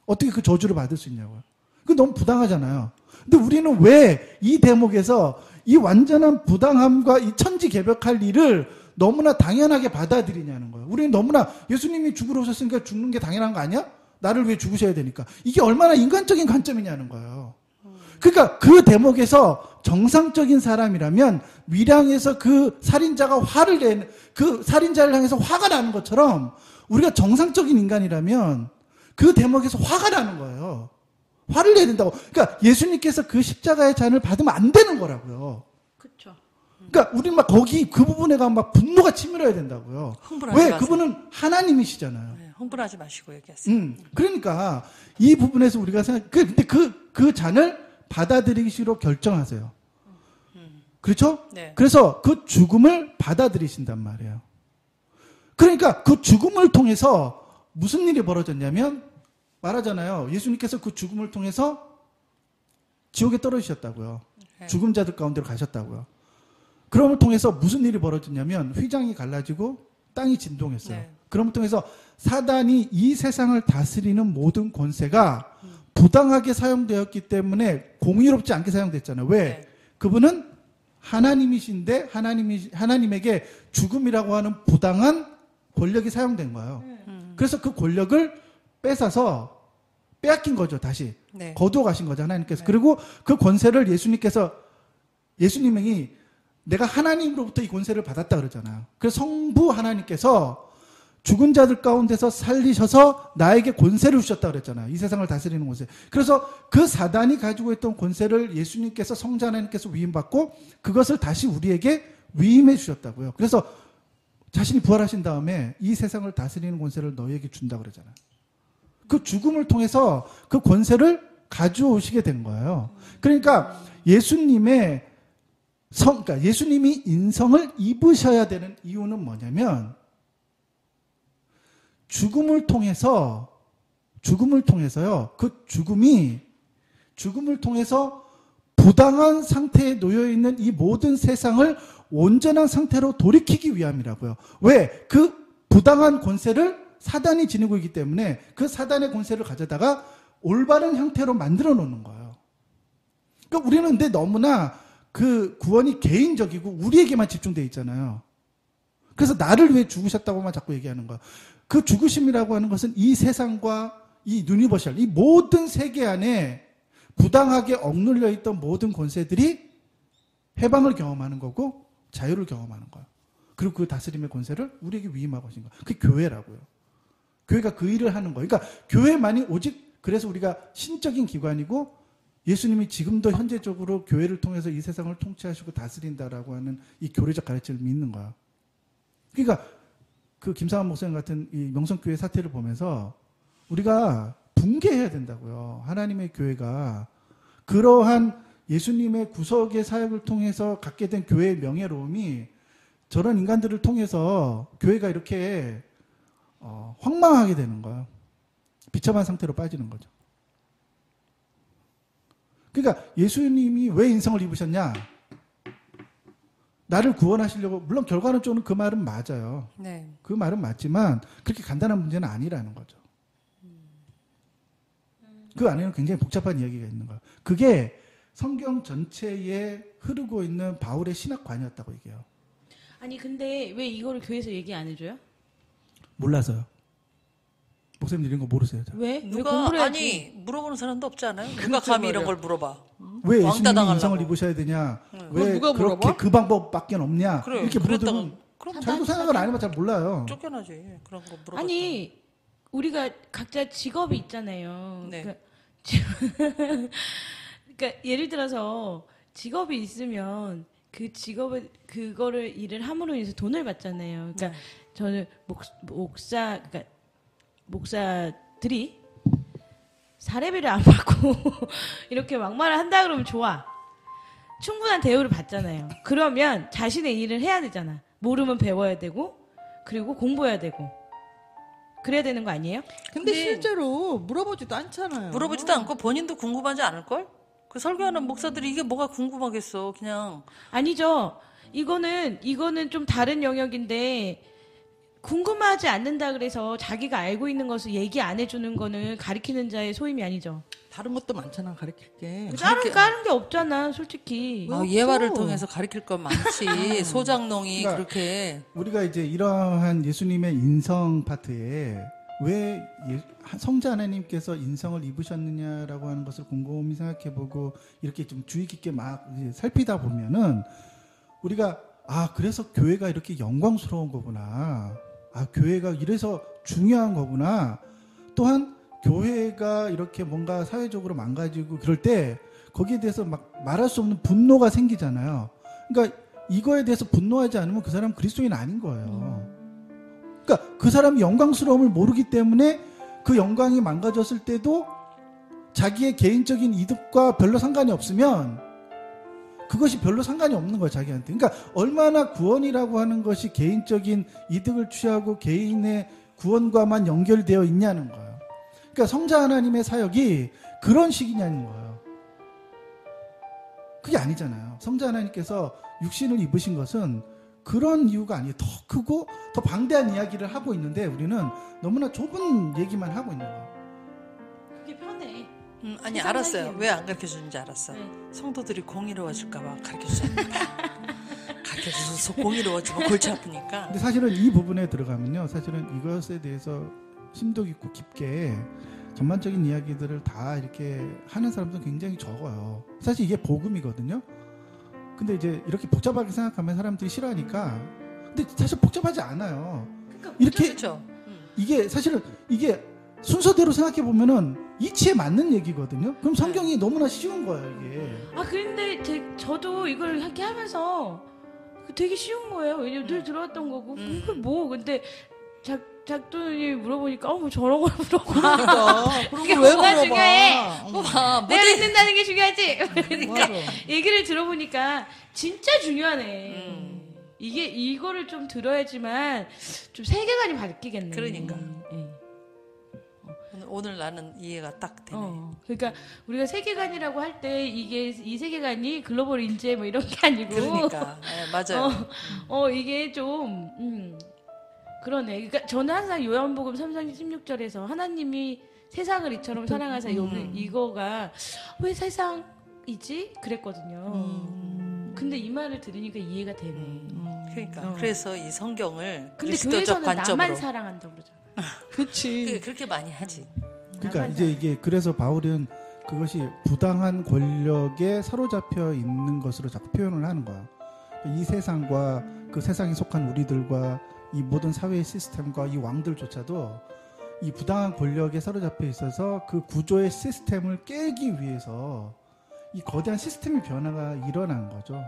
어떻게 그 저주를 받을 수 있냐고요. 그거 너무 부당하잖아요. 근데 우리는 왜 이 대목에서 이 완전한 부당함과 이 천지개벽할 일을 너무나 당연하게 받아들이냐는 거예요. 우리는 너무나 예수님이 죽으러 오셨으니까 죽는 게 당연한 거 아니야? 나를 위해 죽으셔야 되니까. 이게 얼마나 인간적인 관점이냐는 거예요. 그러니까 그 대목에서 정상적인 사람이라면 밀양에서 그 살인자가 화를 내는, 그 살인자를 향해서 화가 나는 것처럼 우리가 정상적인 인간이라면 그 대목에서 화가 나는 거예요. 화를 내야 된다고. 그러니까 예수님께서 그 십자가의 잔을 받으면 안 되는 거라고요. 그렇죠. 그러니까 우리는 막 거기 그 부분에가 막 분노가 치밀어야 된다고요. 흥분하지 왜? 마세요. 그분은 하나님이시잖아요. 네, 흥분하지 마시고 얘기하세요. 그러니까 이 부분에서 우리가 근데 그 잔을 받아들이기로 결정하세요. 그렇죠? 네. 그래서 그 죽음을 받아들이신단 말이에요. 그러니까 그 죽음을 통해서 무슨 일이 벌어졌냐면 말하잖아요. 예수님께서 그 죽음을 통해서 지옥에 떨어지셨다고요. 네. 죽은 자들 가운데로 가셨다고요. 그럼을 통해서 무슨 일이 벌어졌냐면 휘장이 갈라지고 땅이 진동했어요. 네. 그럼을 통해서 사단이 이 세상을 다스리는 모든 권세가 부당하게 사용되었기 때문에 공의롭지 않게 사용됐잖아요. 왜? 네. 그분은 하나님이신데 하나님에게 죽음이라고 하는 부당한 권력이 사용된 거예요. 그래서 그 권력을 뺏어서 빼앗긴 거죠. 다시 네. 거두어 가신 거죠. 하나님께서. 네. 그리고 그 권세를 예수님이 내가 하나님으로부터 이 권세를 받았다 그러잖아요. 그래서 성부 하나님께서 죽은 자들 가운데서 살리셔서 나에게 권세를 주셨다 그랬잖아요. 이 세상을 다스리는 권세. 그래서 그 사단이 가지고 있던 권세를 예수님께서 성자 하나님께서 위임받고 그것을 다시 우리에게 위임해 주셨다고요. 그래서 자신이 부활하신 다음에 이 세상을 다스리는 권세를 너희에게 준다 그러잖아요. 그 죽음을 통해서 그 권세를 가져오시게 된 거예요. 그러니까 예수님이 인성을 입으셔야 되는 이유는 뭐냐면 죽음을 통해서요. 그 죽음을 통해서 부당한 상태에 놓여 있는 이 모든 세상을 온전한 상태로 돌이키기 위함이라고요. 왜? 그 부당한 권세를 사단이 지니고 있기 때문에 그 사단의 권세를 가져다가 올바른 형태로 만들어 놓는 거예요. 그러니까 우리는 근데 너무나 그 구원이 개인적이고 우리에게만 집중되어 있잖아요. 그래서 나를 위해 죽으셨다고만 자꾸 얘기하는 거예요. 그 죽으심이라고 하는 것은 이 세상과 이 유니버셜, 이 모든 세계 안에 부당하게 억눌려 있던 모든 권세들이 해방을 경험하는 거고 자유를 경험하는 거예요. 그리고 그 다스림의 권세를 우리에게 위임하고 하신 거예요. 그게 교회라고요. 교회가 그 일을 하는 거예요. 그러니까 교회만이 오직 그래서 우리가 신적인 기관이고 예수님이 지금도 현재적으로 교회를 통해서 이 세상을 통치하시고 다스린다라고 하는 이 교리적 가르침을 믿는 거야. 그러니까 그 김상환 목사님 같은 이 명성교회 사태를 보면서 우리가 붕괴해야 된다고요. 하나님의 교회가 그러한 예수님의 구속의 사역을 통해서 갖게 된 교회의 명예로움이 저런 인간들을 통해서 교회가 이렇게 황망하게 되는 거야. 비참한 상태로 빠지는 거죠. 그러니까 예수님이 왜 인성을 입으셨냐? 나를 구원하시려고. 물론 결과론적으로 그 말은 맞아요. 네. 그 말은 맞지만 그렇게 간단한 문제는 아니라는 거죠. 그 안에는 굉장히 복잡한 이야기가 있는 거예요. 그게 성경 전체에 흐르고 있는 바울의 신학관이었다고 얘기해요. 아니 근데 왜 이거를 교회에서 얘기 안 해줘요? 몰라서요. 목사님 이런 거 모르세요? 잘. 왜? 누가 공부를 해야지. 아니 물어보는 사람도 없잖아요. 누가 감히 이런 걸 물어봐. 왜 왕따 예수님이 당하려고. 인성을 입으셔야 되냐? 응. 왜 누가 그렇게 물어봐? 그 방법밖에 없냐? 그래, 이렇게 물어보면 그럼 자기도 생각을 안 해봐 잘 몰라요. 쫓겨나지. 그런 거 물어봐. 아니 우리가 각자 직업이 있잖아요. 네. 그러니까 예를 들어서 직업이 있으면 그 직업을 그거를 일을 함으로 인해서 돈을 받잖아요. 그러니까 저는 그러니까 목사들이 사례비를 안 받고 이렇게 막말을 한다 그러면 좋아. 충분한 대우를 받잖아요. 그러면 자신의 일을 해야 되잖아. 모르면 배워야 되고 그리고 공부해야 되고 그래야 되는 거 아니에요? 근데 실제로 물어보지도 않잖아요. 물어보지도 않고 본인도 궁금하지 않을 걸? 그 설교하는 목사들이 이게 뭐가 궁금하겠어. 그냥. 아니죠. 이거는 좀 다른 영역인데, 궁금하지 않는다 그래서 자기가 알고 있는 것을 얘기 안 해주는 거는 가리키는 자의 소임이 아니죠. 다른 것도 많잖아, 가르칠 게. 다른 게 없잖아, 솔직히. 예화를 통해서 가르칠 건 많지. 소장농이 그러니까 그렇게. 우리가 이제 이러한 예수님의 인성 파트에 왜 성자 하나님께서 인성을 입으셨느냐라고 하는 것을 곰곰이 생각해보고 이렇게 좀 주의 깊게 막 이제 살피다 보면은 우리가 그래서 교회가 이렇게 영광스러운 거구나. 교회가 이래서 중요한 거구나. 또한 교회가 이렇게 뭔가 사회적으로 망가지고 그럴 때 거기에 대해서 막 말할 수 없는 분노가 생기잖아요. 그러니까 이거에 대해서 분노하지 않으면 그 사람 그리스도인 아닌 거예요. 그러니까 그 사람이 영광스러움을 모르기 때문에 그 영광이 망가졌을 때도 자기의 개인적인 이득과 별로 상관이 없으면 그것이 별로 상관이 없는 거예요, 자기한테. 그러니까 얼마나 구원이라고 하는 것이 개인적인 이득을 취하고 개인의 구원과만 연결되어 있냐는 거예요. 그러니까 성자 하나님의 사역이 그런 식이냐는 거예요. 그게 아니잖아요. 성자 하나님께서 육신을 입으신 것은 그런 이유가 아니에요. 더 크고 더 방대한 이야기를 하고 있는데 우리는 너무나 좁은 얘기만 하고 있는 거예요. 그게 편해. 아니, 알았어요. 왜 안 가르쳐 주는지 알았어. 네. 성도들이 공의로워질까봐 가르쳐 주지 않는다. 가르쳐 줘서 공의로워지면 골치 아프니까. 근데 사실은 이 부분에 들어가면요. 사실은 이것에 대해서 심도 깊고 깊게 전반적인 이야기들을 다 이렇게 하는 사람들은 굉장히 적어요. 사실 이게 복음이거든요. 근데 이제 이렇게 복잡하게 생각하면 사람들이 싫어하니까. 근데 사실 복잡하지 않아요. 그러니까 이렇게 그렇죠. 이게 사실은 이게 순서대로 생각해 보면은 이치에 맞는 얘기거든요. 그럼 성경이 너무나 쉬운 거예요, 이게. 근데 저도 이걸 이렇게 하면서 되게 쉬운 거예요. 왜냐면 늘 들어왔던 거고. 그게 뭐, 근데 작두님이 물어보니까, 뭐 저런 걸 물어봐. 그런 그게 걸 왜 뭐가 물어봐? 중요해? 내가 믿는다는 게 중요하지? 그러니까 맞아. 얘기를 들어보니까 진짜 중요하네. 이거를 좀 들어야지만 좀 세계관이 바뀌겠네. 그러니까. 예. 오늘 나는 이해가 딱 되네. 그러니까 우리가 세계관이라고 할 때 이 세계관이 글로벌 인재 뭐 이런 게 아니고. 그러니까. 네, 맞아요. 이게 좀, 그러네. 그러니까 저는 항상 요한복음 3장 16절에서 하나님이 세상을 이처럼 사랑하사 이거가 왜 세상이지? 그랬거든요. 근데 이 말을 들으니까 이해가 되네. 그러니까. 그래서 이 성경을 근데 그리스도적 교회에서는 관점으로. 나만 사랑한다고 그러잖아. 그치. 그렇게 많이 하지. 그러니까 이제 이게 그래서 바울은 그것이 부당한 권력에 사로잡혀 있는 것으로 자꾸 표현을 하는 거야. 이 세상과 그 세상에 속한 우리들과 이 모든 사회의 시스템과 이 왕들조차도 이 부당한 권력에 사로잡혀 있어서 그 구조의 시스템을 깨기 위해서 이 거대한 시스템의 변화가 일어난 거죠.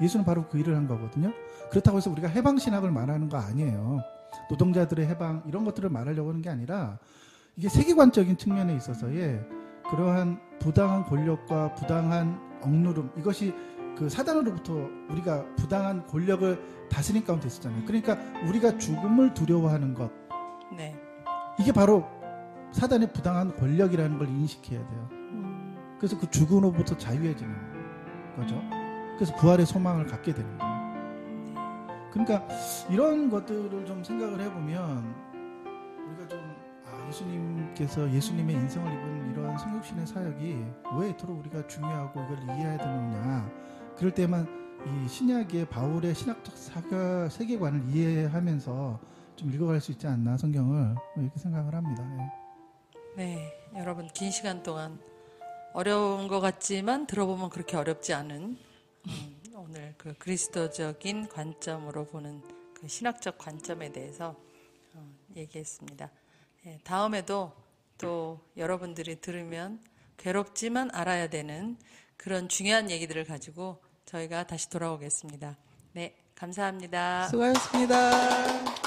예수는 바로 그 일을 한 거거든요. 그렇다고 해서 우리가 해방신학을 말하는 거 아니에요. 노동자들의 해방 이런 것들을 말하려고 하는 게 아니라 이게 세계관적인 측면에 있어서의 그러한 부당한 권력과 부당한 억누름 이것이 그 사단으로부터 우리가 부당한 권력을 다스린 가운데 있었잖아요. 그러니까 우리가 죽음을 두려워하는 것 네. 이게 바로 사단의 부당한 권력이라는 걸 인식해야 돼요. 그래서 그 죽음으로부터 자유해지는 거죠. 그래서 부활의 소망을 갖게 되는 거예요. 그러니까 이런 것들을 좀 생각을 해보면 우리가 좀 예수님께서 예수님의 인성을 입은 이런 성육신의 사역이 왜 이토록 우리가 중요하고 이걸 이해해야 되느냐 그럴 때만 이 신약의 바울의 신학적 세계관을 이해하면서 좀 읽어갈 수 있지 않나 성경을 이렇게 생각을 합니다. 네, 여러분 긴 시간 동안 어려운 것 같지만 들어보면 그렇게 어렵지 않은 오늘 그 그리스도적인 관점으로 보는 그 신학적 관점에 대해서 얘기했습니다. 다음에도 또 여러분들이 들으면 괴롭지만 알아야 되는 그런 중요한 얘기들을 가지고 저희가 다시 돌아오겠습니다. 네, 감사합니다. 수고하셨습니다.